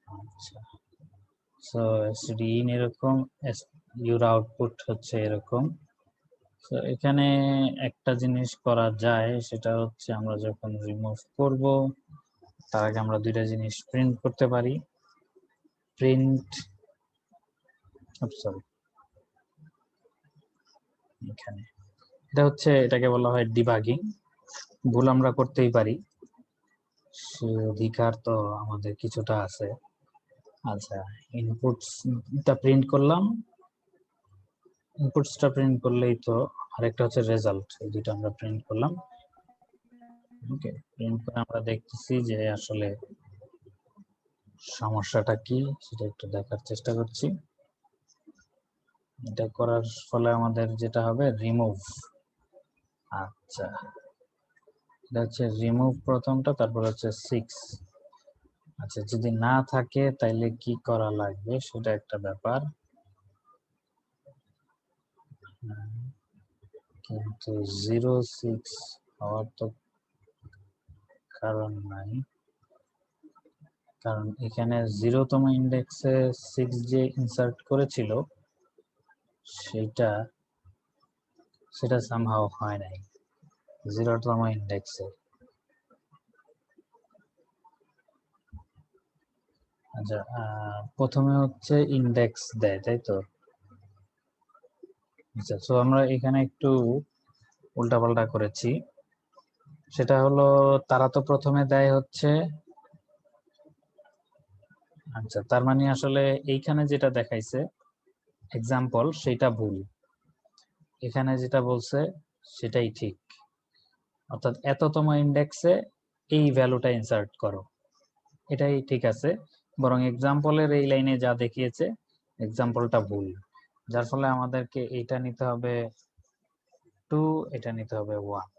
[SPEAKER 1] আচ্ছা সো stdin এরকম ইউর আউটপুট হচ্ছে এরকম তো এখানে একটা জিনিস করা যায় সেটা হচ্ছে আমরা যখন রিমুভ করব তার আগে আমরা দুইটা জিনিস প্রিন্ট করতে পারি প্রিন্ট সরি এখানে এটা হচ্ছে এটাকে বলা হয় ডিবাগিং ভুল আমরা করতেই পারি সে অধিকার তো আমাদের কিছুটা আছে আচ্ছা ইনপুটসটা প্রিন্ট করলাম ইনপুটসটা প্রিন্ট করলেই তো আরেকটা হচ্ছে রেজাল্ট এই দুটো আমরা প্রিন্ট করলাম ওকে প্রিন্ট করে আমরা দেখতেছি যে আসলে সমস্যাটা কি সেটা একটু দেখার চেষ্টা করছি এটা করার ফলে আমাদের যেটা হবে রিমুভ আচ্ছা এটা হচ্ছে রিমুভ প্রথমটা তারপর হচ্ছে 6 আচ্ছা যদি না থাকে তাইলে কি করা লাগবে সেটা একটা ব্যাপার কিন্তু 06 হওয়ার তো কারণ নাই কারণ এখানে 0তম ইন্ডেক্সে 6 যে ইনসার্ট করেছিল সেটা সামহাও হয় নাই 0তম ইন্ডেক্সে আচ্ছা প্রথমে হচ্ছে ইন্ডেক্স দেয় তাই তো আচ্ছা তো আমরা এখানে একটু উল্টাপাল্টা করেছি সেটা হলো তারা তো প্রথমে দেয় হচ্ছে আচ্ছা তার মানে আসলে এইখানে যেটা দেখাইছে এক্সাম্পল সেটা ভুল এখানে যেটা বলছে সেটাই ঠিক, অর্থাৎ এততম ইন্ডেক্সে এই ভ্যালুটা ইনসার্ট করো, এটাই ঠিক আছে। বরং এক্সাম্পলের এই লাইনে যা দেখিয়েছে এক্সাম্পলটা ভুল, যার ফলে আমাদেরকে এটা নিতে হবে 2, এটা নিতে হবে 1।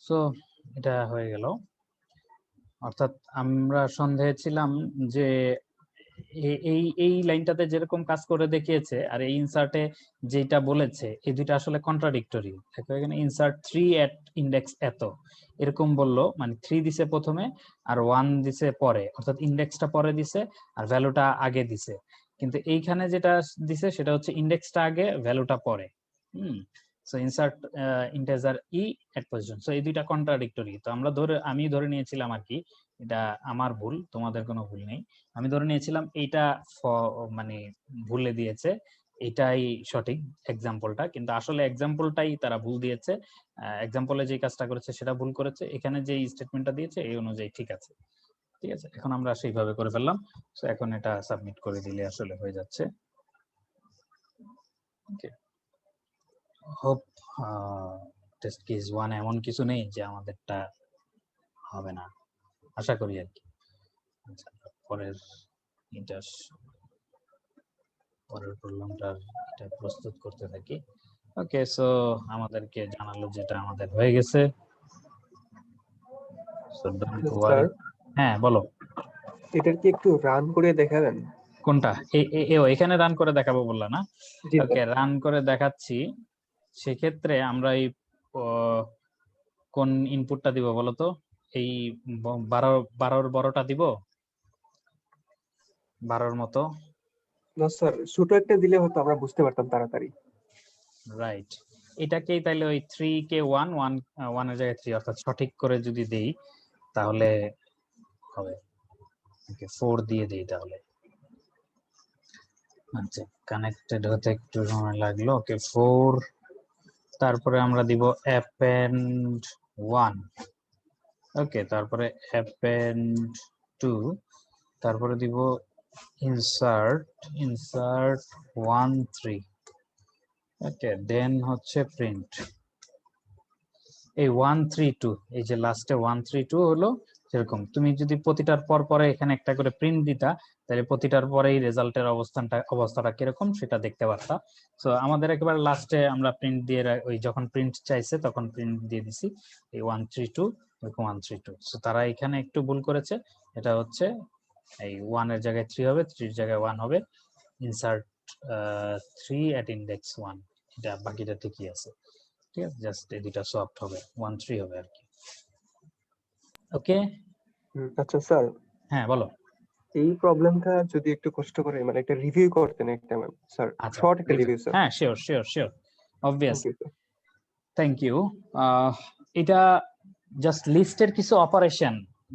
[SPEAKER 1] সো এটা হয়ে গেল। অর্থাৎ আমরা সন্দেহে ছিলাম যে এই এই লাইনটাতে যেরকম কাজ করে দেখিয়েছে আর এই ইনসার্টে যেটা বলেছে এই দুইটা আসলে কন্ট্রাডিক্টরি। দেখো এখানে ইনসার্ট 3 এট ইন্ডেক্স এত এরকম বললো, মানে 3 দিছে প্রথমে আর 1 দিছে পরে, অর্থাৎ ইন্ডেক্সটা পরে দিছে আর ভ্যালুটা আগে দিছে। কিন্তু এইখানে যেটা দিছে সেটা হচ্ছে ইন্ডেক্সটা আগে ভ্যালুটা পরে। সো ইনসার্ট ইন্টিজার ই এট পজিশন, সো এই দুইটা কন্ট্রাডিক্টরি। তো আমি ধরে নিয়েছিলাম আর কি, এটা আমার ভুল, তোমাদের কোনো ভুল নেই। আমি ধরে নিয়েছিলাম এইটা মানে ভুলে দিয়েছে, এটাই সঠিক এক্সাম্পলটা, কিন্তু আসলে এক্সাম্পলটাই তারা ভুল দিয়েছে। এক্সাম্পলে যে কাজটা করেছে সেটা ভুল করেছে, এখানে যে স্টেটমেন্টটা দিয়েছে এই অনুযায়ী ঠিক আছে। ঠিক আছে, এখন আমরা সেইভাবে করে ফেললাম। সো এখন এটা সাবমিট করে দিলে আসলে হয়ে যাচ্ছে। ওকে, হোপ টেস্ট কেস 1 এমন কিছু নেই যে আমাদেরটা হবে না, আশা করি আর কি। আচ্ছা, পরের এটা পরের প্রবলেমটা এটা প্রস্তুত করতে থাকি। ওকে, সো আমাদেরকে জানালো যেটা আমাদের হয়ে গেছে। সো ডোন্ট
[SPEAKER 2] স্যার,
[SPEAKER 1] ওয়ারি। হ্যাঁ বলো,
[SPEAKER 2] এটার কি একটু রান করে দেখাবেন?
[SPEAKER 1] কোনটা? এখানে রান করে দেখাবো বললা না?
[SPEAKER 2] জি
[SPEAKER 1] ওকে, রান করে দেখাচ্ছি। সেক্ষেত্রে আমরা এই কোন ইনপুটটা দিব বলো তো? এই 12 বড়টা দিব, 12 মতো।
[SPEAKER 2] না স্যার, ছোট একটা দিলে হয়তো আমরা বুঝতে পারতাম তাড়াতাড়ি।
[SPEAKER 1] রাইট, এটাকেই তাইলে ওই 3 কে 1 1 1 এর জায়গায় 3 অর্থাৎ সঠিক করে যদি দেই তাহলে হবে। ওকে, 4 দিয়ে দেই তাহলে। আচ্ছা, কানেক্টেড হতে একটু সময় লাগলো। ওকে, 4, তারপরে আমরা দিব append 1। ওকে, তারপরে append 2, তারপরে দিব insert 1 3। ওকে, দেন হচ্ছে প্রিন্ট এই 1 3 2, এই যে লাস্টে 1 3 2 হলো। সেরকম তুমি যদি প্রতিটার পর পরে এখানে একটা করে প্রিন্ট দিতা তাহলে প্রতিটার পরেই রেজাল্টের অবস্থাটা কিরকম সেটা দেখতে পারতা। সো আমাদের একেবারে লাস্টে আমরা প্রিন্ট দিয়ে ওই যখন প্রিন্ট চাইছে তখন প্রিন্ট দিয়ে দিছি এই 1 3 2 এরকম 1 3 2। সো তারা এখানে একটু ভুল করেছে, এটা হচ্ছে এই 1 এর জায়গায় 3 হবে, 3 এর জায়গায় 1 হবে। ইনসার্ট 3 এট ইন্ডেক্স 1, এটা বাকিটা ঠিকই আছে। ঠিক আছে, জাস্ট এই দুটো সফট হবে, 1 3 হবে আর কি। ওকে,
[SPEAKER 2] আচ্ছা স্যার,
[SPEAKER 1] হ্যাঁ বলো।
[SPEAKER 2] এই প্রবলেমটা যদি একটু কষ্ট করে মানে একটা রিভিউ করতেন একটা ম্যাম স্যার,
[SPEAKER 1] আচ্ছা,
[SPEAKER 2] শর্ট একটা রিভিউ স্যার।
[SPEAKER 1] হ্যাঁ sure sure sure, obvious,
[SPEAKER 2] thank you sir.
[SPEAKER 1] Thank you. এটা জাস্ট লিস্টের কিছু অপারেশন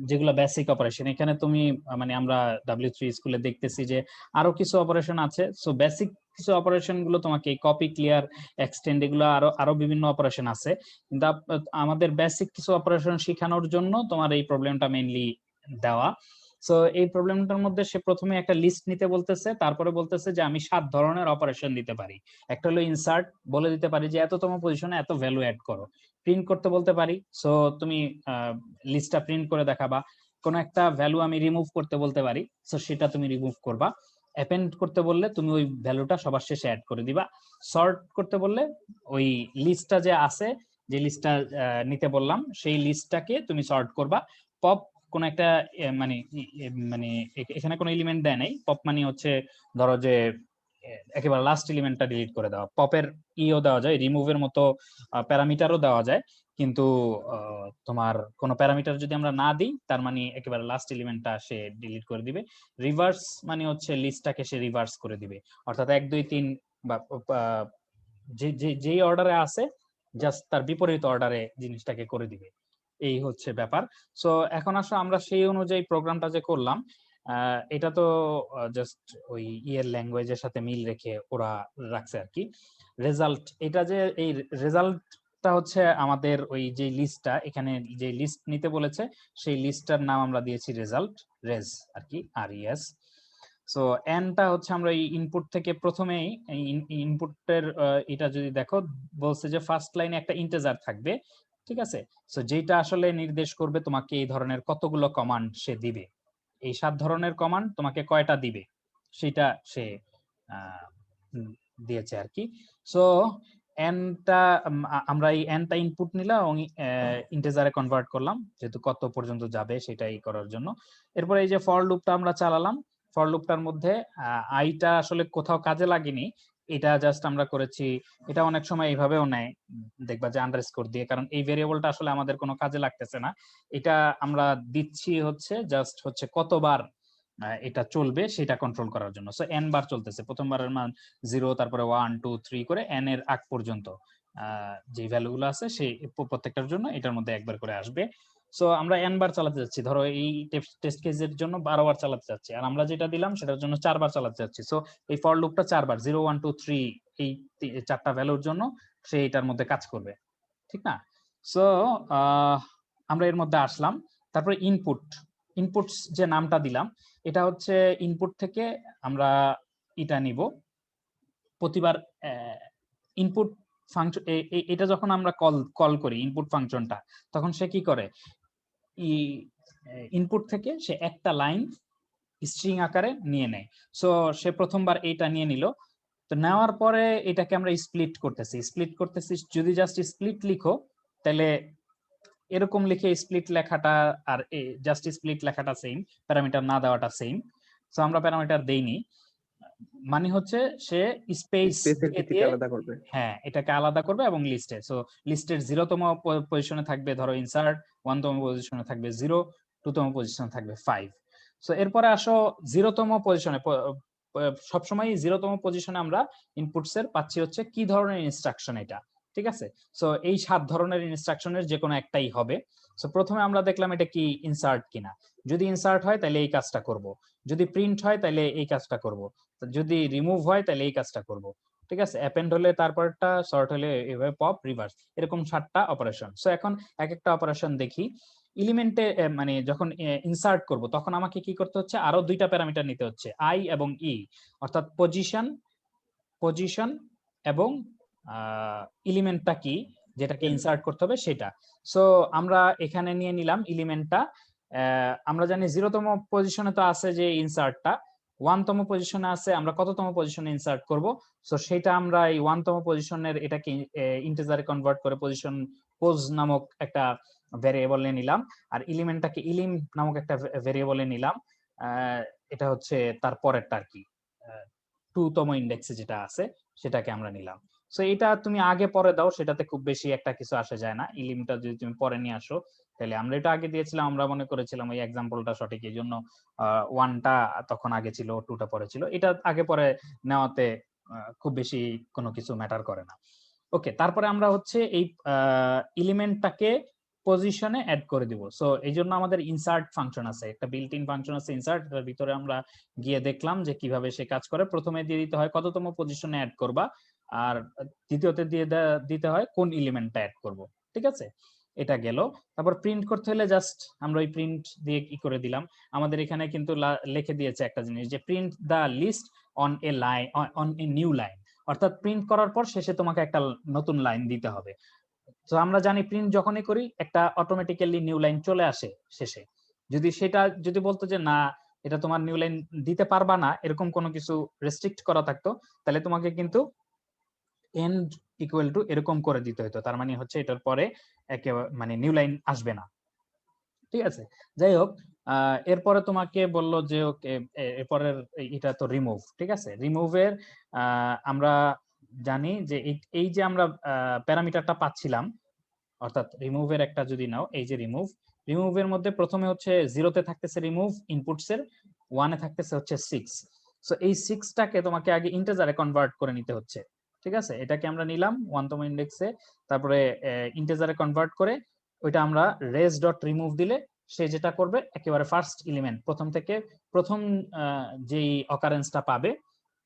[SPEAKER 1] যেগুলো বেসিক অপারেশন, এখানে তুমি মানে আমরা W3 স্কুলে দেখতেছি যে আরো কিছু অপারেশন আছে। সো বেসিক কিছু অপারেশন গুলো তোমাকে কপি, ক্লিয়ার, এক্সটেন্ড, এগুলো আরো আরো বিভিন্ন অপারেশন আছে, কিন্তু আমাদের বেসিক কিছু অপারেশন শেখানোর জন্য তোমার এই প্রবলেমটা মেইনলি দেওয়া। সো এই প্রবলেমটার মধ্যে সে প্রথমে একটা লিস্ট নিতে বলতেছে, তারপরে বলতেছে যে আমি 7 ধরনের অপারেশন দিতে পারি। একটা হলো ইনসার্ট, বলে দিতে পারি যে এততম পজিশনে এত ভ্যালু অ্যাড করো। প্রিন্ট করতে বলতে পারি, সো তুমি লিস্টটা প্রিন্ট করে দেখাবা। কোন একটা ভ্যালু আমি রিমুভ করতে বলতে পারি, সো সেটা তুমি রিমুভ করবা। অ্যাপেন্ড করতে বললে তুমি ওই ভ্যালুটা সবার শেষে অ্যাড করে দিবা। সর্ট করতে বললে ওই লিস্টটা যে আছে, যে লিস্টটা নিতে বললাম সেই লিস্টটাকে তুমি সর্ট করবা। পপ কোন একটা মানে মানে এখানে কোনো এলিমেন্ট দেয় নাই, পপ মানে হচ্ছে ধরো যে একেবারে লাস্ট এলিমেন্টটা ডিলিট করে দেওয়া। পপের ইও দেওয়া যায়, রিমুভের মতো প্যারামিটারও দেওয়া যায়, কিন্তু তোমার কোনো প্যারামিটার যদি আমরা না দিই তার মানে একেবারে লাস্ট এলিমেন্টটা সে ডিলিট করে দিবে। রিভার্স মানে হচ্ছে লিস্টটাকে সে রিভার্স করে দিবে, অর্থাৎ 1 2 3 বা যেই অর্ডারে আছে জাস্ট তার বিপরীত অর্ডারে জিনিসটাকে করে দিবে। এই হচ্ছে ব্যাপার। সো এখন আসলে আমরা সেই অনুযায়ী প্রোগ্রামটা যে করলাম, এটা তো জাস্ট ওই ইয়ের ল্যাঙ্গুয়েজের সাথে মিল রেখে ওরা রাখছে আর কি। রেজাল্ট, এটা যে এই রেজাল্টটা হচ্ছে আমাদের ওই যে লিস্টটা, এখানে যে লিস্ট নিতে বলেছে সেই লিস্টটার নাম আমরা দিয়েছি রেজাল্ট, রেজ আর কি, RES। সো এনটা হচ্ছে আমরা এই ইনপুট থেকে প্রথমেই ইনপুটের এটা যদি দেখো বলছে যে ফার্স্ট লাইনে একটা ইন্টিজার থাকবে, ঠিক আছে। সো যেটা আসলে নির্দেশ করবে তোমাকে এই ধরনের কতগুলো কমান্ড সে দিবে, এই 7 ধরনের কমান্ড তোমাকে কয়টা দিবে সেটা সে দিয়েছে আর কি। সো এনটা আমরা এই এনটা ইনপুট নিলাম এবং ইন্টিজারে কনভার্ট করলাম যেহেতু কত পর্যন্ত যাবে সেটাই করার জন্য। এরপর এই যে ফর লুপটা আমরা চালালাম, ফর লুপটার মধ্যে আইটা আসলে কোথাও কাজে লাগেনি, এটা জাস্ট আমরা করেছি, এটা অনেক সময় এইভাবেও নেয়, দেখবা যে আন্ডারস্কোর দিয়ে, কারণ এই ভেরিয়েবলটা আসলে আমাদের কোনো কাজে লাগতেছে না, এটা আমরা দিচ্ছি হচ্ছে জাস্ট হচ্ছে কতবার এটা চলবে সেটা কন্ট্রোল করার জন্য। সো এন বার চলতেছে, প্রথমবারের মান 0, তারপরে 1 2 3 করে এন এর আগ পর্যন্ত যে ভ্যালুগুলো আছে সেই প্রত্যেকটার জন্য এটার মধ্যে একবার করে আসবে। সো আমরা এন বার চালাতে যাচ্ছি, ধরো এই টেস্ট কেসের জন্য 12 বার চালাতে যাচ্ছি, আর আমরা যেটা দিলাম সেটার জন্য 4 বার চালাতে যাচ্ছি। সো এই ফর লুপটা 4 বার 0 1 2 3 এই 4টা ভ্যালুর জন্য সে এটার মধ্যে কাজ করবে, ঠিক না? সো আমরা এর মধ্যে আসলাম, তারপরে ইনপুটস যে নামটা দিলাম এটা হচ্ছে ইনপুট থেকে আমরা এটা নিব, প্রতিবার ইনপুট ফাংশন, এটা যখন আমরা কল করি ইনপুট ফাংশনটা, তখন সে কি করে, ইনপুট থেকে সে একটা লাইন স্ট্রিং আকারে নিয়ে নেয়। সো সে প্রথমবার এইটা নিয়ে নিল, তো নেওয়ার পরে এটাকে আমরা স্প্লিট করতেছি, যদি জাস্ট স্প্লিট লিখো তাহলে এরকম লিখে স্প্লিট লেখাটা আর জাস্ট স্প্লিট লেখাটা সেম, প্যারামিটার না দেওয়াটা সেম। সো আমরা প্যারামিটার দেইনি, মানে হচ্ছে সে স্পেস
[SPEAKER 2] স্পেসের ভিত্তিতে আলাদা করবে।
[SPEAKER 1] হ্যাঁ এটাকে আলাদা করবে এবং লিস্টে, সো লিস্টের 0তম পজিশনে থাকবে ধরো ইনসার্ট, 1তম পজিশনে থাকবে 0, 2তম পজিশনে থাকবে 5। সো এরপরে আসো 0তম পজিশনে, সবসময় 0তম পজিশনে আমরা ইনপুটস এর পাচ্ছি হচ্ছে কি ধরনের ইনস্ট্রাকশন এটা, ঠিক আছে। সো এই 7 ধরনের ইনস্ট্রাকশনের যে কোনো একটাই হবে। সো প্রথমে আমরা দেখলাম এটা কি ইনসার্ট কিনা, যদি ইনসার্ট হয় তাহলে এই কাজটা করব, যদি প্রিন্ট হয় তাহলে এই কাজটা করব, যদি রিমুভ হয় তাহলে এই কাজটা করব, ঠিক আছে। অ্যাপেন্ড হলে তারপরটা, সর্ট হলে এভাবে পপ, রিভার্স, এরকম 7টা অপারেশন। সো এখন এক একটা অপারেশন দেখি। এলিমেন্টে মানে যখন ইনসার্ট করব তখন আমাকে কি করতে হচ্ছে, আরো 2টা প্যারামিটার নিতে হচ্ছে, আই এবং ই, অর্থাৎ পজিশন এবং এলিমেন্টটা কি যেটাকে ইনসার্ট করতে হবে সেটা। সো আমরা এখানে নিয়ে নিলাম এলিমেন্টটা, আমরা জানি 0তম পজিশনে তো আছে যে ইনসার্টটা, 1তম পজিশনে আছে, আমরা কততম পজিশনে ইনসার্ট করব, সো সেটা আমরা এই 1তম পজিশনের এটাকে ইন্টিজারে কনভার্ট করে পোজ নামক একটা ভেরিয়েবলে নিলাম, আর এলিমেন্টটাকে ইলিম নামক একটা ভেরিয়েবলে নিলাম, এটা হচ্ছে তার পরেরটা আর কি, 2তম ইন্ডেক্সে যেটা আছে সেটাকে আমরা নিলাম। সো এটা তুমি আগে পরে দাও সেটাতে খুব বেশি একটা কিছু আসে যায় না, ইলিমটা যদি তুমি পরে নিয়ে আসো তাহলে, আমরা এটা আগে দিয়েছিলাম, আমরা মনে করেছিলাম ওই এক্সাম্পলটা সঠিক, এই জন্য 1টা তখন আগে ছিল 2টা পরে ছিল, এটা আগে পরে নেওয়াতে খুব বেশি কোনো কিছু ম্যাটার করে না। ওকে, তারপরে আমরা হচ্ছে এই এলিমেন্টটাকে পজিশনে অ্যাড করে দিব। সো এই জন্য আমাদের ইনসার্ট ফাংশন আছে, একটা বিল্ট ইন ফাংশন আছে ইনসার্ট, এর ভিতরে আমরা গিয়ে দেখলাম যে কিভাবে সে কাজ করে। প্রথমে দিয়ে দিতে হয় কততম পজিশনে অ্যাড করবা, আর দ্বিতীয়তে দিয়ে দিতে হয় কোন এলিমেন্টটা অ্যাড করব, ঠিক আছে। এটা গেল। তারপর প্রিন্ট করতে হলে জাস্ট আমরা ওই প্রিন্ট দিয়ে কি করে দিলাম, আমাদের এখানে কিন্তু লিখে দিয়েছে একটা জিনিস যে print the list on a line, on a new line, অর্থাৎ প্রিন্ট করার পর শেষে তোমাকে একটা নতুন লাইন দিতে হবে। তো আমরা জানি প্রিন্ট যখনই করি একটা অটোমেটিক্যালি নিউ লাইন চলে আসে শেষে, যদি বলতো যে না এটা তোমার নিউ লাইন দিতে পারবা না, এরকম কোনো কিছু রেস্ট্রিক্ট করা থাকতো, তাহলে তোমাকে কিন্তু এন্ড ইকুয়াল টু এরকম করে দিতে হতো, তার মানে হচ্ছে এটার পরে মানে নিউ লাইন আসবে না, ঠিক আছে। যাই হোক, এরপরে তোমাকে বললো যে ওকে এরপরের এটা তো রিমুভ, ঠিক আছে। রিমুভের আমরা জানি যে এই যে আমরা প্যারামিটারটা পাচ্ছিলাম, অর্থাৎ রিমুভের একটা যদি নাও, এই যে রিমুভের মধ্যে প্রথমে হচ্ছে 0তে থাকতেছে রিমুভ ইনপুটস এর, 1-এ থাকতেছে হচ্ছে 6। সো এই 6টাকে তোমাকে আগে ইন্টিজারে কনভার্ট করে নিতে হচ্ছে, ঠিক আছে। এটাকে আমরা নিলাম 1তম ইন্ডেক্সে, তারপরে ইন্টিজারে কনভার্ট করে ওইটা আমরা রেজ ডট রিমুভ দিলে সে যেটা করবে একেবারে ফার্স্ট এলিমেন্ট প্রথম থেকে প্রথম যেই অকারেন্সটা পাবে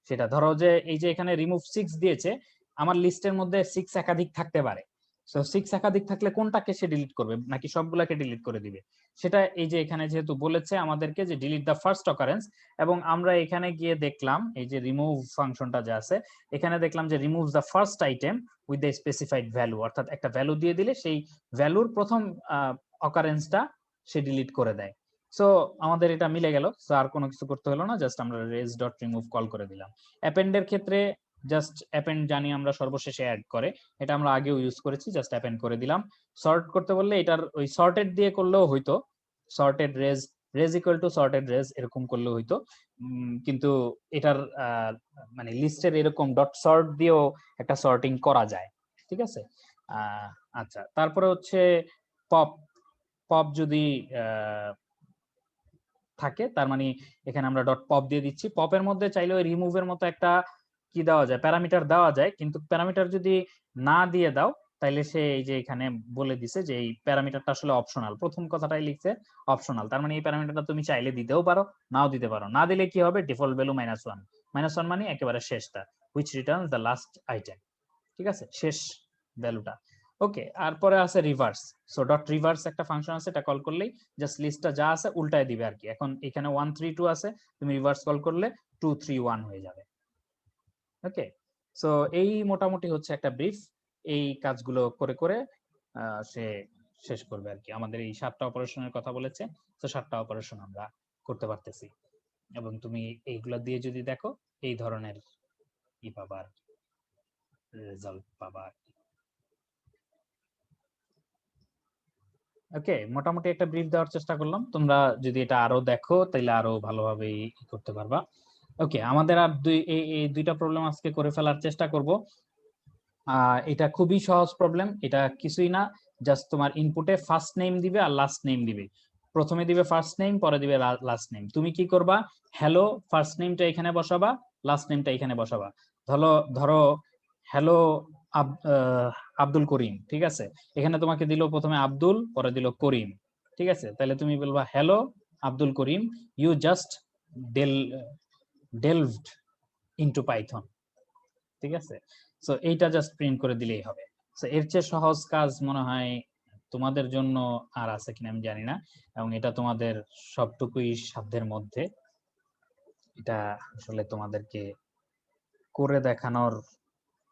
[SPEAKER 1] সেটা, ধরো যে এই যে এখানে রিমুভ 6 দিয়েছে, আমার লিস্টের মধ্যে 6 একাধিক থাকতে পারে। সো 6 একাধিক থাকলে কোনটাকে সে ডিলিট করবে নাকি সবগুলাকে ডিলিট করে দিবে, সেটা এই যে এখানে যেহেতু বলেছে আমাদেরকে যে ডিলিট দ্য ফার্স্ট অকারেন্স, এবং আমরা এখানে গিয়ে দেখলাম এই যে রিমুভ ফাংশনটা যে আছে এখানে দেখলাম যে remove the first item with the specified value, অর্থাৎ একটা ভ্যালু দিয়ে দিলে সেই ভ্যালুর প্রথম অকারেন্সটা সে ডিলিট করে দেয়। সো আমাদের এটা মিলে গেল, সো আর কোনো কিছু করতে হলো না, জাস্ট আমরা রেজ ডট রিমুভ কল করে দিলাম। অ্যাপেন্ডের ক্ষেত্রে জাস্ট অ্যাপেন্ড জানি আমরা সর্বশেষে অ্যাড করে, এটা আমরা আগেও ইউজ করেছি, জাস্ট অ্যাপেন্ড করে দিলাম। সর্ট করতে বললে এটার ওই সর্টেড দিয়ে করলেও হইতো, sorted res res equal to sorted res এরকম করলেও হইতো, কিন্তু এটার মানে লিস্টের এরকম ডট সর্ট দিয়েও একটা সর্টিং করা যায়, ঠিক আছে। আচ্ছা, তারপরে হচ্ছে পপ, পপ যদি থাকে তার মানে এখানে আমরা ডট পপ দিয়ে দিচ্ছি। পপের মধ্যে চাইলে ওই রিমুভের মতো একটা কি দেওয়া যায়, প্যারামিটার দেওয়া যায়, কিন্তু প্যারামিটার যদি না দিয়ে দাও তাইলে সে এই যে এখানে বলে দিছে যে এই প্যারামিটারটা আসলে অপশনাল, প্রথম কথাটাই লিখছে অপশনাল, তার মানে এই প্যারামিটারটা তুমি চাইলে দিতেও পারো নাও দিতে পারো। না দিলে কি হবে, ডিফল্ট ভ্যালু -1, -1 মানে একেবারে শেষটা, which returns the last item, ঠিক আছে, শেষ ভ্যালুটা। ওকে, আর পরে আছে রিভার্স। সো ডট রিভার্স একটা ফাংশন আছে, এটা কল করলেই জাস্ট লিস্টটা যা আছে উল্টায় দিবে আর কি। এখন এখানে 1 3 2 আছে, তুমি রিভার্স কল করলে 2 3 1 হয়ে যাবে। ওকে, সো এই মোটামুটি হচ্ছে একটা ব্রিফ, এই কাজগুলো করে করে সে শেষ করবে আর কি। আমাদের এই 7টা অপারেশনের কথা বলেছে, তো 7টা অপারেশন আমরা করতে পারতেছি, এবং তুমি এইগুলা দিয়ে যদি দেখো এই ধরনের কি পাবার রেজাল্ট পাবা। ওকে, মোটামুটি একটা ব্রিফ দেওয়ার চেষ্টা করলাম, তোমরা যদি এটা আরো দেখো তাহলে আরো ভালোভাবে করতে পারবা। ওকে, আমাদের আর এই দুইটা প্রবলেম আজকে করে ফেলার চেষ্টা করব। এটা খুবই সহজ প্রবলেম, এটা কিছুই না, জাস্ট তোমার ইনপুটে ফার্স্ট নেম দিবে আর লাস্ট নেম দিবে। প্রথমে দিবে ফার্স্ট নেম, পরে দিবে লাস্ট নেম। তুমি কি করবা, হ্যালো ফার্স্ট নেমটা এখানে বসাবা, লাস্ট নেমটা এখানে বসাবা। ধরো ধরো হ্যালো আব্দুল করিম, ঠিক আছে, এখানে তোমাকে দিল প্রথমে আব্দুল, পরে দিল করিম, ঠিক আছে, তাহলে তুমি বলবা hello Abdul Karim, you just delved into Python, ঠিক আছে। সো এইটা জাস্ট প্রিন্ট করে দিলেই হবে। সো এর চেয়ে সহজ কাজ মনে হয় তোমাদের জন্য আর আছে কিনা আমি জানি না, এবং এটা তোমাদের সবটুকুই সাধ্যের মধ্যে, এটা আসলে তোমাদেরকে করে দেখানোর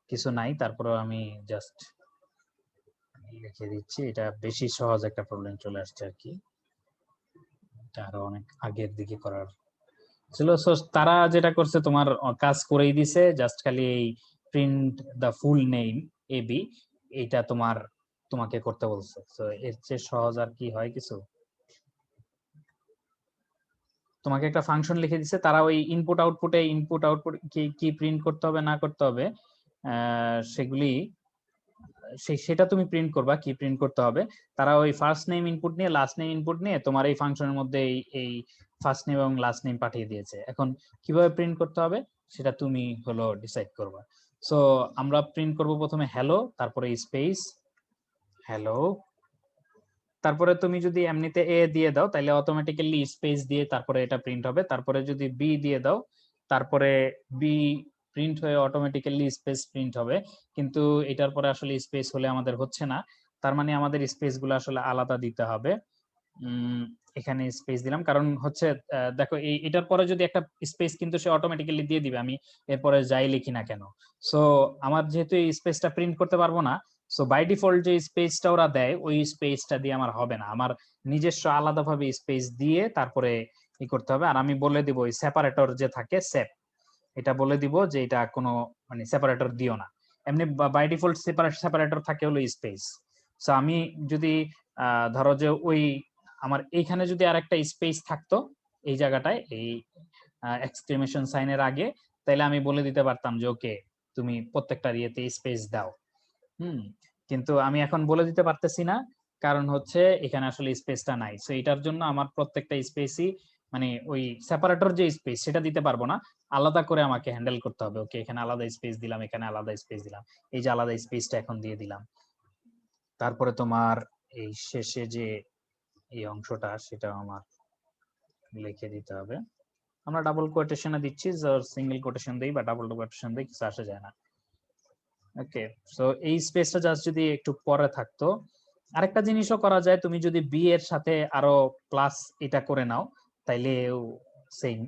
[SPEAKER 1] কিছু নাই, তারপরেও আমি জাস্ট লিখে দিচ্ছি। এটা বেশি সহজ একটা প্রবলেম চলে আসছে আর কি, এটা আরো অনেক আগের দিকে করার ছিল। সো তারা যেটা করছে তোমার কাজ করেই দিছে, জাস্ট খালি এই প্রিন্ট দা ফুল নেম এবি, এইটা তোমাকে করতে বলছে। সো এর চেয়ে সহজ আর কি হয় কিছু, তোমাকে একটা ফাংশন লিখে দিছে, তারা ওই ইনপুট আউটপুট কি প্রিন্ট করতে হবে না করতে হবে সেগুলি সেটা তুমি প্রিন্ট করবা, কি প্রিন্ট করতে হবে। তারা ওই ফার্স্ট নেম ইনপুট নিয়ে লাস্ট নেম ইনপুট নিয়ে তোমার এই ফাংশনের মধ্যে এই ফার্স্ট নেম এবং লাস্ট নেম পাঠিয়ে দিয়েছে। এখন কিভাবে প্রিন্ট করতে হবে সেটা তুমি হলো ডিসাইড করবা। সো আমরা প্রিন্ট করব প্রথমে হ্যালো, তারপরে স্পেস হ্যালো, তারপরে তুমি যদি এমনিতে এ দিয়ে দাও তাহলে অটোমেটিক্যালি স্পেস দিয়ে তারপরে এটা প্রিন্ট হবে। তারপরে যদি বি দিয়ে দাও তারপরে বি প্রিন্ট হয়ে অটোমেটিক্যালি স্পেস প্রিন্ট হবে, কিন্তু এটার পরে আসলে স্পেস হলে আমাদের হচ্ছে না, তার মানে আমাদের স্পেস গুলো আসলে আলাদা দিতে হবে। এখানে স্পেস দিলাম কারণ হচ্ছে দেখো এটার পরে যদি একটা স্পেস কিন্তু সে অটোমেটিক্যালি দিয়ে দিবে আমি এরপরে যাই লিখি না কেন। সো আমার যেহেতু এই স্পেসটা প্রিন্ট করতে পারবো না, সো বাই ডিফল্ট যে স্পেসটা ওরা দেয় ওই স্পেসটা দিয়ে আমার হবে না, আমার নিজস্ব আলাদাভাবে স্পেস দিয়ে তারপরে ই করতে হবে। আর আমি বলে দিব ওই সেপারেটর যে থাকে সেপ, এটা বলে দিব যে এটা কোনো মানে সেপারেটর দিও না, এমনি বাই ডিফল্ট সেপারেটর থাকে হলো স্পেস। সো আমি যদি ধরো যে ওই আমার এইখানে যদি আর একটা স্পেস থাকতো এই জায়গাটায় এই এক্সক্লেমেশন সাইনের আগে, তাহলে আমি বলে দিতে পারতাম যে ওকে তুমি প্রত্যেকটা ইয়েতে স্পেস দাও। কিন্তু আমি এখন বলে দিতে পারতেছি না, কারণ হচ্ছে এখানে আসলে স্পেসটা নাই। সো এটার জন্য আমার প্রত্যেকটা স্পেসই মানে ওই সেপারেটর যে স্পেস সেটা দিতে পারবো না, আলাদা করে আমাকে হ্যান্ডেল করতে হবে। ওকে এখানে আলাদা স্পেস দিলাম, এখানে আলাদা স্পেস দিলাম, এই যে আলাদা স্পেসটা এখন দিয়ে দিলাম। তারপরে তোমার এই শেষে যে এই অংশটা সেটাও আমার লিখে দিতে হবে। আমরা ডাবল কোটেশনে দিচ্ছি, সিঙ্গেল কোটেশন দেই বা ডাবল কোটেশন দেই কিছু আসে যায় না। ওকে, সো এই স্পেসটা জাস্ট যদি একটু পরে থাকতো। আরেকটা জিনিসও করা যায়, তুমি যদি বি এর সাথে আরো প্লাস এটা করে নাও তাইলে সেম।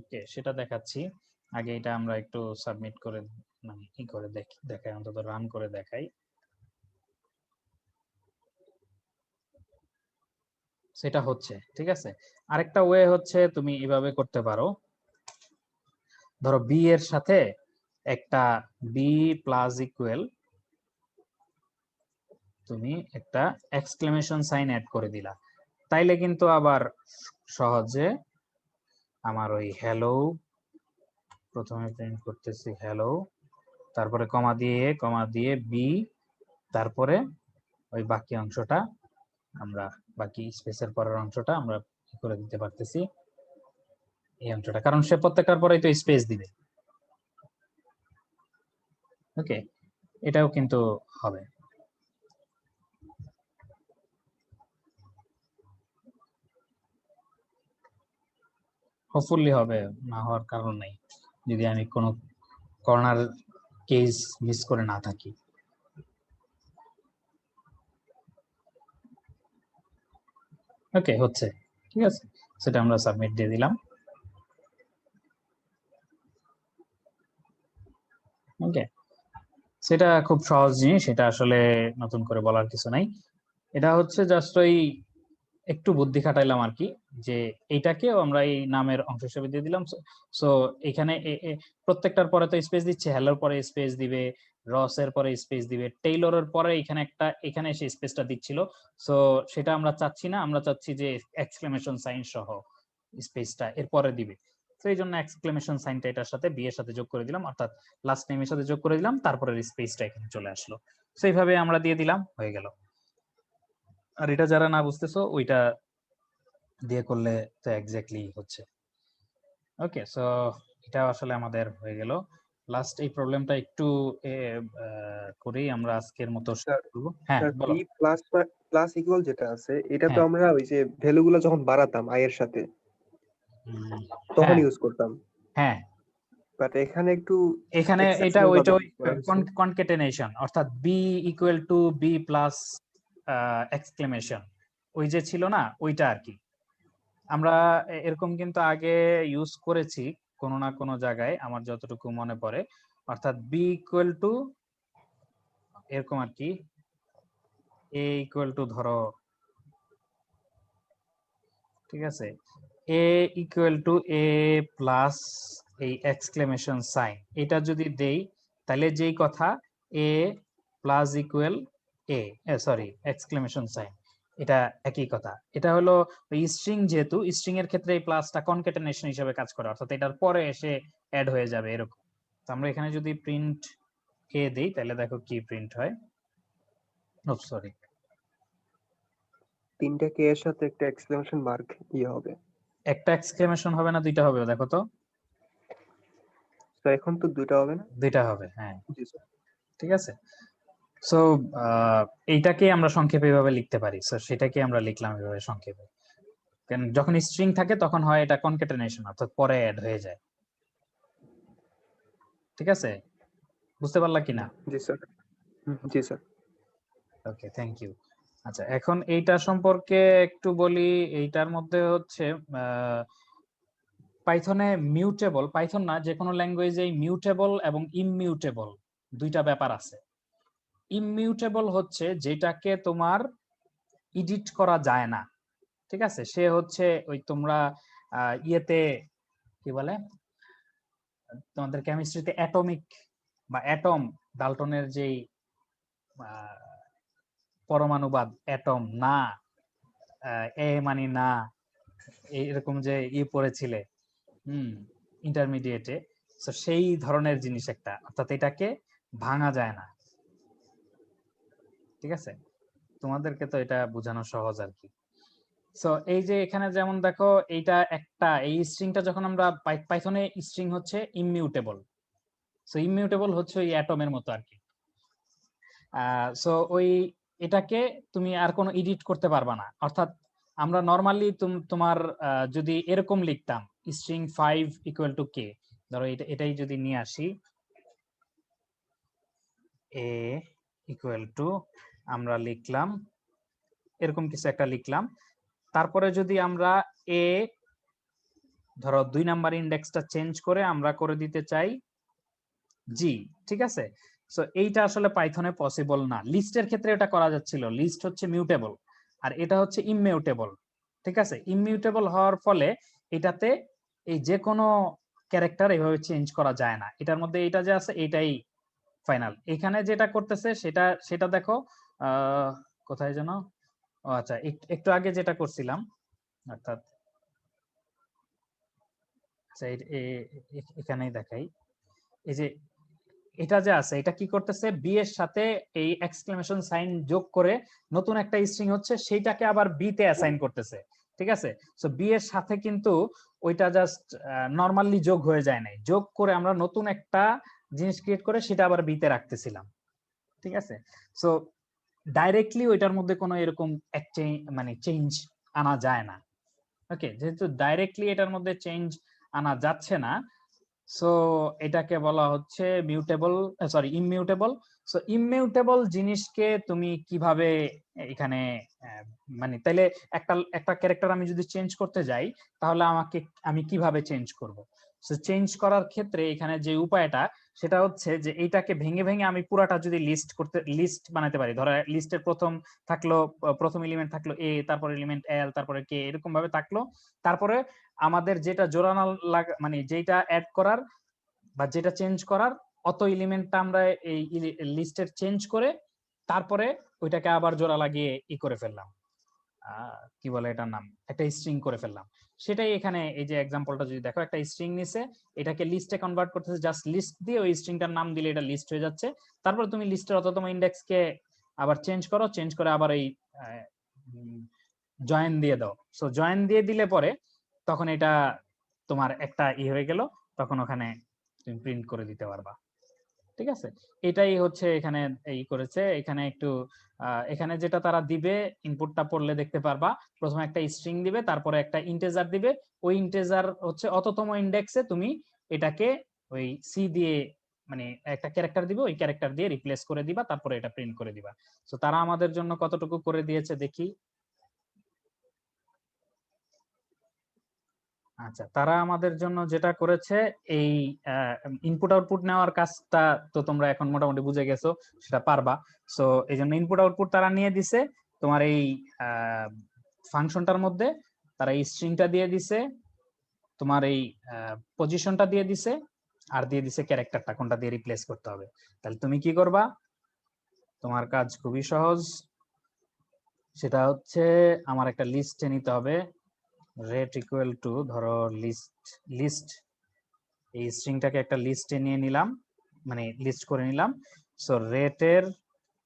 [SPEAKER 1] ওকে, সেটা দেখাচ্ছি। আগে এটা আমরা একটু সাবমিট করে মানে কি করে দেখাই, অন্তত রান করে দেখাই। সেটা হচ্ছে ঠিক আছে। আরেকটা ওয়ে হচ্ছে তুমি এভাবে করতে পারো, ধরো বি এর সাথে একটা বি প্লাস ইকুয়াল তুমি একটা এক্সক্লেমেশন সাইন অ্যাড করে দিলা, তাইলে কিন্তু আবার সহজে আমার ওই হ্যালো, প্রথমে প্রিন্ট করতেছি হ্যালো, তারপরে কমা দিয়ে বি, তারপরে ওই বাকি অংশটা আমরা বাকি স্পেসের পরের অংশটা আমরা করে দিতে পারতেছি এই অংশটা, কারণ সে প্রত্যেকটার পরেই তো স্পেস দিবে। ওকে, এটাও কিন্তু হবে। হোপফুলি হবে, না হওয়ার কারণ নেই যদি আমি কোনো কর্নার কেস মিস করে না থাকি। ওকে, হচ্ছে ঠিক আছে, সেটা আমরা সাবমিট দিয়ে দিলাম। ওকে, সেটা খুব সহজ জিনিস, এটা আসলে নতুন করে বলার কিছু নাই। এটা হচ্ছে জাস্ট ওই একটু বুদ্ধি খাটাইলাম আর কি, যে এইটাকেও আমরা এই নামের অংশ হিসেবে দিয়ে দিলাম। সো এখানে প্রত্যেকটার পরে তো স্পেস দিচ্ছে, হ্যালোর পরে স্পেস দিবে, রসের পরে স্পেস দিবে, টেইলরের পরে এখানে একটা এখানে এসে স্পেসটা দিচ্ছিল। সো সেটা আমরা চাচ্ছি না, আমরা চাচ্ছি যে এক্সক্লেমেশন সাইন সহ স্পেসটা এর পরে দিবে। তো এই জন্য এক্সক্লেমেশন সাইনটা এটার সাথে বি এর সাথে যোগ করে দিলাম, অর্থাৎ লাস্ট নেমের সাথে যোগ করে দিলাম, তারপরে স্পেসটা এখানে চলে আসলো। সো এইভাবে আমরা দিয়ে দিলাম, হয়ে গেল। আর এটা যারা না বুঝতেছো ওইটা দিয়ে করলে তো এক্স্যাক্টলি হচ্ছে। ওকে, সো এটা আসলে আমাদের হয়ে গেল। লাস্ট এই প্রবলেমটা একটু করেই আমরা আজকের মতো শুরু করব। হ্যাঁ
[SPEAKER 2] স্যার
[SPEAKER 1] বলো।
[SPEAKER 2] বি প্লাস প্লাস ইকুয়াল যেটা আছে এটা তো
[SPEAKER 1] হ্যাঁ
[SPEAKER 2] আমরা ওই যে ভ্যালুগুলো যখন বাড়াতাম আই এর সাথে তখন
[SPEAKER 1] হ্যাঁ
[SPEAKER 2] ইউজ করতাম,
[SPEAKER 1] হ্যাঁ,
[SPEAKER 2] বাট এখানে একটু
[SPEAKER 1] এখানে এটা
[SPEAKER 2] এক্সেপশনাল
[SPEAKER 1] ওইটা
[SPEAKER 2] ভাবে
[SPEAKER 1] ওই
[SPEAKER 2] করা হয়েছে।
[SPEAKER 1] কনকেটেনেশন, অর্থাৎ B equal to B plus exclamation, ওই যে ছিল না ওইটা আর কি। আমরা এরকম কিন্তু আগে ইউজ করেছি কোনো না কোনো জায়গায়, আমার যতটুকু মনে পড়ে। অর্থাৎ বি ইকুয়াল টু এরকম আর কি, এ ইকুয়াল টু ধরো, ঠিক আছে, এ ইকুয়াল টু এ প্লাস এই এক্সক্লেমেশন সাইন, এটা যদি দেই তাহলে যেই কথা এ প্লাস ইকুয়াল এ, সরি এক্সক্লেমেশন সাইন, এটা একই কথা। এটা হলো স্ট্রিং, যেহেতু স্ট্রিং এর ক্ষেত্রে এই প্লাসটা কনক্যাটেনেশন হিসেবে কাজ করে, অর্থাৎ এটার পরে এসে অ্যাড হয়ে যাবে এরকম। তো আমরা এখানে যদি প্রিন্ট এ দেই তাহলে দেখো কি প্রিন্ট হয়। ও সরি,
[SPEAKER 2] তিনটা কে এর সাথে একটা এক্সক্লেমেশন মার্ক ইয়ে হবে।
[SPEAKER 1] একটা এক্সক্লেমেশন হবে না দুইটা হবে, দেখো তো।
[SPEAKER 2] তো এখন তো দুটো হবে না?
[SPEAKER 1] দুইটা হবে, হ্যাঁ
[SPEAKER 2] জি স্যার।
[SPEAKER 1] ঠিক আছে। সো এইটাকে আমরা সংক্ষেপে এভাবে লিখতে পারি, সো সেটাকে আমরা লিখলাম এভাবে সংক্ষেপে। কারণ যখন স্ট্রিং থাকে তখন হয় এটা কনক্যাটেনেশন, অর্থাৎ পরে অ্যাড হয়ে যায়। ঠিক আছে, বুঝতে পারলা কিনা?
[SPEAKER 2] জি স্যার। জি স্যার।
[SPEAKER 1] Okay, thank you. আচ্ছা, এখন এইটা সম্পর্কে একটু বলি। এইটার মধ্যে হচ্ছে পাইথনে মিউটেবল, পাইথন না যে কোনো ল্যাঙ্গুয়েজে মিউটেবল এবং ইমমিউটেবল দুইটা ব্যাপার আছে। ইমমিউটেবল হচ্ছে যেটাকে তোমার এডিট করা যায় না, ঠিক আছে। সে হচ্ছে ওই তোমরা ইয়েতে কি বলে, তোমাদের কেমিস্ট্রিতে অ্যাটমিক বা অ্যাটম, ডাল্টনের যেই পরমাণুবাদ, অ্যাটম না এ মানে না, এরকম যে পড়েছিলে ইন্টারমিডিয়েটে, তো সেই ধরনের জিনিস একটা, অর্থাৎ এটাকে ভাঙা যায় না। ঠিক আছে, তোমাদেরকে তো এটা বোঝানো সহজ আর কি। সো এই যে এখানে যেমন দেখো, এইটা একটা এই স্ট্রিংটা যখন আমরা পাইথনে স্ট্রিং হচ্ছে ইমিউটেবল। সো ইমিউটেবল হচ্ছে ওই অ্যাটমের মতো আর কি। সো ওই এটাকে তুমি আর কোনো এডিট করতে পারবা না। অর্থাৎ আমরা নরমালি তোমার যদি এরকম লিখতাম স্ট্রিং 5 ইকুয়াল টু কে, ধরো এটাই যদি নিয়ে আসি এ ইকুয়াল টু, আমরা লিখলাম এরকম কিছু একটা লিখলাম, তারপরে যদি আমরা এ ধরো 2 নাম্বার ইন্ডেক্সটা চেঞ্জ করে আমরা করে দিতে চাই জি, ঠিক আছে। সো এইটা আসলে পাইথনে পসিবল না। লিস্টের ক্ষেত্রে এটা করা যাচ্ছিল, লিস্ট হচ্ছে মিউটেবল আর এটা হচ্ছে ইমিউটেবল, ঠিক আছে। ইমিউটেবল হওয়ার ফলে এটাতে এই যে কোনো ক্যারেক্টার এইভাবে চেঞ্জ করা যায় না, এটার মধ্যে এটা যে আছে এটাই ফাইনাল। এখানে যেটা করতেছে সেটা সেটা দেখো কোথায় যেন, ও আচ্ছা একটু আগে যেটা করছিলাম, অর্থাৎ আচ্ছা এখানেই দেখাই, এই যে এটা যে আছে এটা কি করতেছে, বি এর সাথে এই এক্সক্লেমেশন সাইন যোগ করে নতুন একটা স্ট্রিং হচ্ছে সেইটাকে আবার বি তে অ্যাসাইন করতেছে, ঠিক আছে। সো বি এর সাথে কিন্তু ওইটা জাস্ট নরমালি যোগ হয়ে যায় নাই, যোগ করে আমরা নতুন একটা জিনিস ক্রিয়েট করে সেটা আবার বি তে রাখতেছিলাম, ঠিক আছে। সো ডাইরেক্টলি ওইটার মধ্যে কোনো এরকম মানে চেঞ্জ আনা যায় না। ওকে, যেহেতু ডাইরেক্টলি এটার মধ্যে চেঞ্জ আনা যাচ্ছে না, সো এটাকে বলা হচ্ছে mutable, sorry immutable. So immutable জিনিসকে তুমি কিভাবে এখানে মানে তাইলে একটা একটা ক্যারেক্টার আমি যদি চেঞ্জ করতে যাই তাহলে আমি কিভাবে চেঞ্জ করব। সো চেঞ্জ করার ক্ষেত্রে এখানে যে উপায়টা সেটা হচ্ছে যে এইটাকে ভেঙে ভেঙে আমি পুরাটা যদি লিস্ট বানাতে পারি, ধরো লিস্টের প্রথম এলিমেন্ট থাকলো এ, তারপর এলিমেন্ট এল, তারপরে কে, এরকম ভাবে থাকলো। তারপরে আমাদের যেটা জোড়ানো মানে যেটা অ্যাড করার বা যেটা চেঞ্জ করার অত এলিমেন্টটা আমরা এই লিস্টের চেঞ্জ করে তারপরে ওইটাকে আবার জোড়া লাগিয়ে করে ফেললাম, কি বলে এটার নাম, একটা স্ট্রিং করে ফেললাম। সেটাই এখানে এই যে এক্সাম্পলটা যদি দেখো, একটা স্ট্রিং নিছে, এটাকে লিস্টে কনভার্ট করতেছে, জাস্ট লিস্ট দিয়ে ওই স্ট্রিংটার নাম দিলে এটা লিস্ট হয়ে যাচ্ছে। তারপর তুমি লিস্টের অততম ইন্ডেক্সকে আবার চেঞ্জ করো, চেঞ্জ করে আবার এই জয়েন দিয়ে দাও। সো জয়েন দিয়ে দিলে পরে তখন এটা তোমার একটা হয়ে গেল, তখন ওখানে তুমি প্রিন্ট করে দিতে পারবা, ঠিক আছে। এটাই হচ্ছে এখানে এই করেছে। এখানে একটু এখানে যেটা তারা দিবে ইনপুটটা পড়লে দেখতে পারবা, প্রথমে একটা স্ট্রিং দিবে, তারপরে একটা ইন্টিজার দিবে, ওই ইন্টিজার হচ্ছে অততম ইন্ডেক্সে তুমি এটাকে ওই সি দিয়ে মানে একটা ক্যারেক্টার দিবে, ওই ক্যারেক্টার দিয়ে রিপ্লেস করে দিবা, তারপরে এটা প্রিন্ট করে দিবা। তো তারা আমাদের জন্য কতটুকু করে দিয়েছে দেখি। আচ্ছা, তারা আমাদের জন্য যেটা করেছে এই ইনপুট আউটপুট নেওয়ার কাজটা তো তোমরা এখন মোটামুটি বুঝে গেছো, সেটা পারবা। সো এই জন্য ইনপুট আউটপুট তারা নিয়ে দিছে তোমার এই ফাংশনটার মধ্যে, তারা এই স্ট্রিংটা দিয়ে দিছে, তোমার এই পজিশনটা দিয়ে দিছে, আর দিয়ে দিছে ক্যারেক্টারটা কোনটা দিয়ে রিপ্লেস করতে হবে। তাহলে তুমি কি করবা, তোমার কাজ খুবই সহজ, সেটা হচ্ছে আমার একটা লিস্টে নিতে হবে, রেট ইকুয়াল টু ধরো লিস্ট এই স্ট্রিংটাকে একটা লিস্টে নিয়ে নিলাম, মানে লিস্ট করে নিলাম। সো রেটের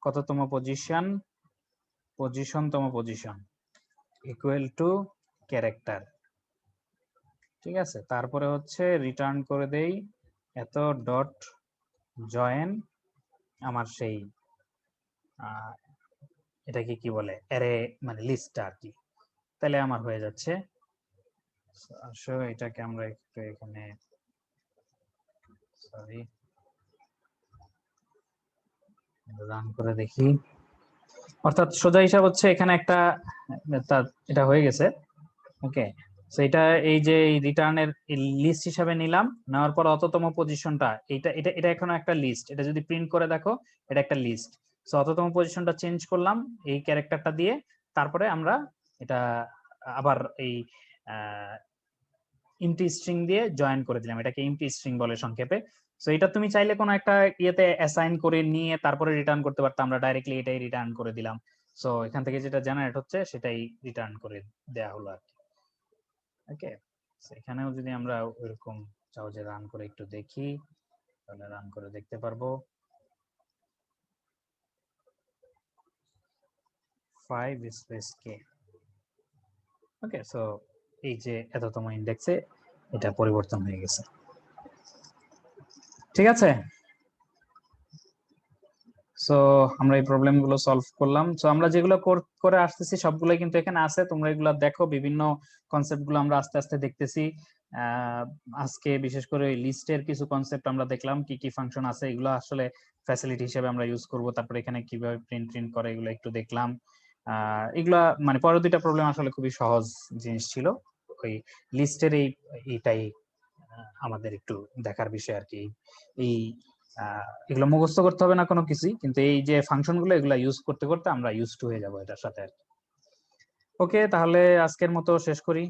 [SPEAKER 1] কততম পজিশনতম পজিশন ইকুয়াল টু ক্যারেক্টার, ঠিক আছে। তারপরে হচ্ছে রিটার্ন করে দেই এত ডট জয়েন আমার সেই এটাকে কি বলে অ্যারে মানে লিস্টটা আর কি, তাহলে আমার হয়ে যাচ্ছে। আসলে এটাকে আমরা একটু এখানে সরি রান করে দেখি। অর্থাৎ সোজা হিসাব হচ্ছে এখানে একটা এটা হয়ে গেছে। ওকে, সো এটা এই যে রিটার্নের লিস্ট হিসাবে নিলাম, নেওয়ার পর অততম পজিশনটা এটা এটা এটা এখন একটা লিস্ট, এটা যদি প্রিন্ট করে দেখো এটা একটা লিস্ট। সো অততম পজিশনটা চেঞ্জ করলাম এই ক্যারেক্টারটা দিয়ে, তারপরে আমরা এটা আবার এই এমটি স্ট্রিং দিয়ে জয়েন করে দিলাম, এটাকে এমটি স্ট্রিং বলে সংক্ষেপে। সো এটা তুমি চাইলে কোনো একটা ইয়েতে অ্যাসাইন করে নিয়ে তারপরে রিটার্ন করতে পারতাম, আমরা ডাইরেক্টলি এটাই রিটার্ন করে দিলাম। সো এখান থেকে যেটা জেনারেট হচ্ছে সেটাই রিটার্ন করে দেয়া হলো আর কি। ওকে, এখানেও যদি আমরা ওইরকম চাও যে রান করে একটু দেখি, তাহলে রান করে দেখতে পারবো। 5 স্পেস কে। ওকে, সো এই যে এততম ইন্ডেক্সে এটা পরিবর্তন হয়ে গেছে, ঠিক আছে। সো আমরা এই প্রবলেম গুলো সলভ করলাম। সো আমরা যেগুলো করে আসতেছি সবগুলোই কিন্তু এখানে আছে, তোমরা এগুলো দেখো। বিভিন্ন কনসেপ্ট গুলো আমরা আস্তে আস্তে দেখতেছি। আজকে বিশেষ করে লিস্টের কিছু কনসেপ্ট আমরা দেখলাম, কি কি ফাংশন আছে এগুলো আসলে ফ্যাসিলিটি হিসেবে আমরা ইউজ করব। তারপরে এখানে কিভাবে প্রিন্ট করে এগুলো একটু দেখলাম। এগুলা মানে পরের দুইটা প্রবলেম আসলে খুবই সহজ জিনিস ছিল। ওই লিস্টের এইটাই আমাদের একটু দেখার বিষয় আর কি। এই এগুলো মুখস্থ করতে হবে না কোনো কিছুই, কিন্তু এই যে ফাংশন গুলো এগুলো ইউজ করতে করতে আমরা ইউজ টু হয়ে যাবো এটার সাথে আর কি। ওকে, তাহলে আজকের মতো শেষ করি।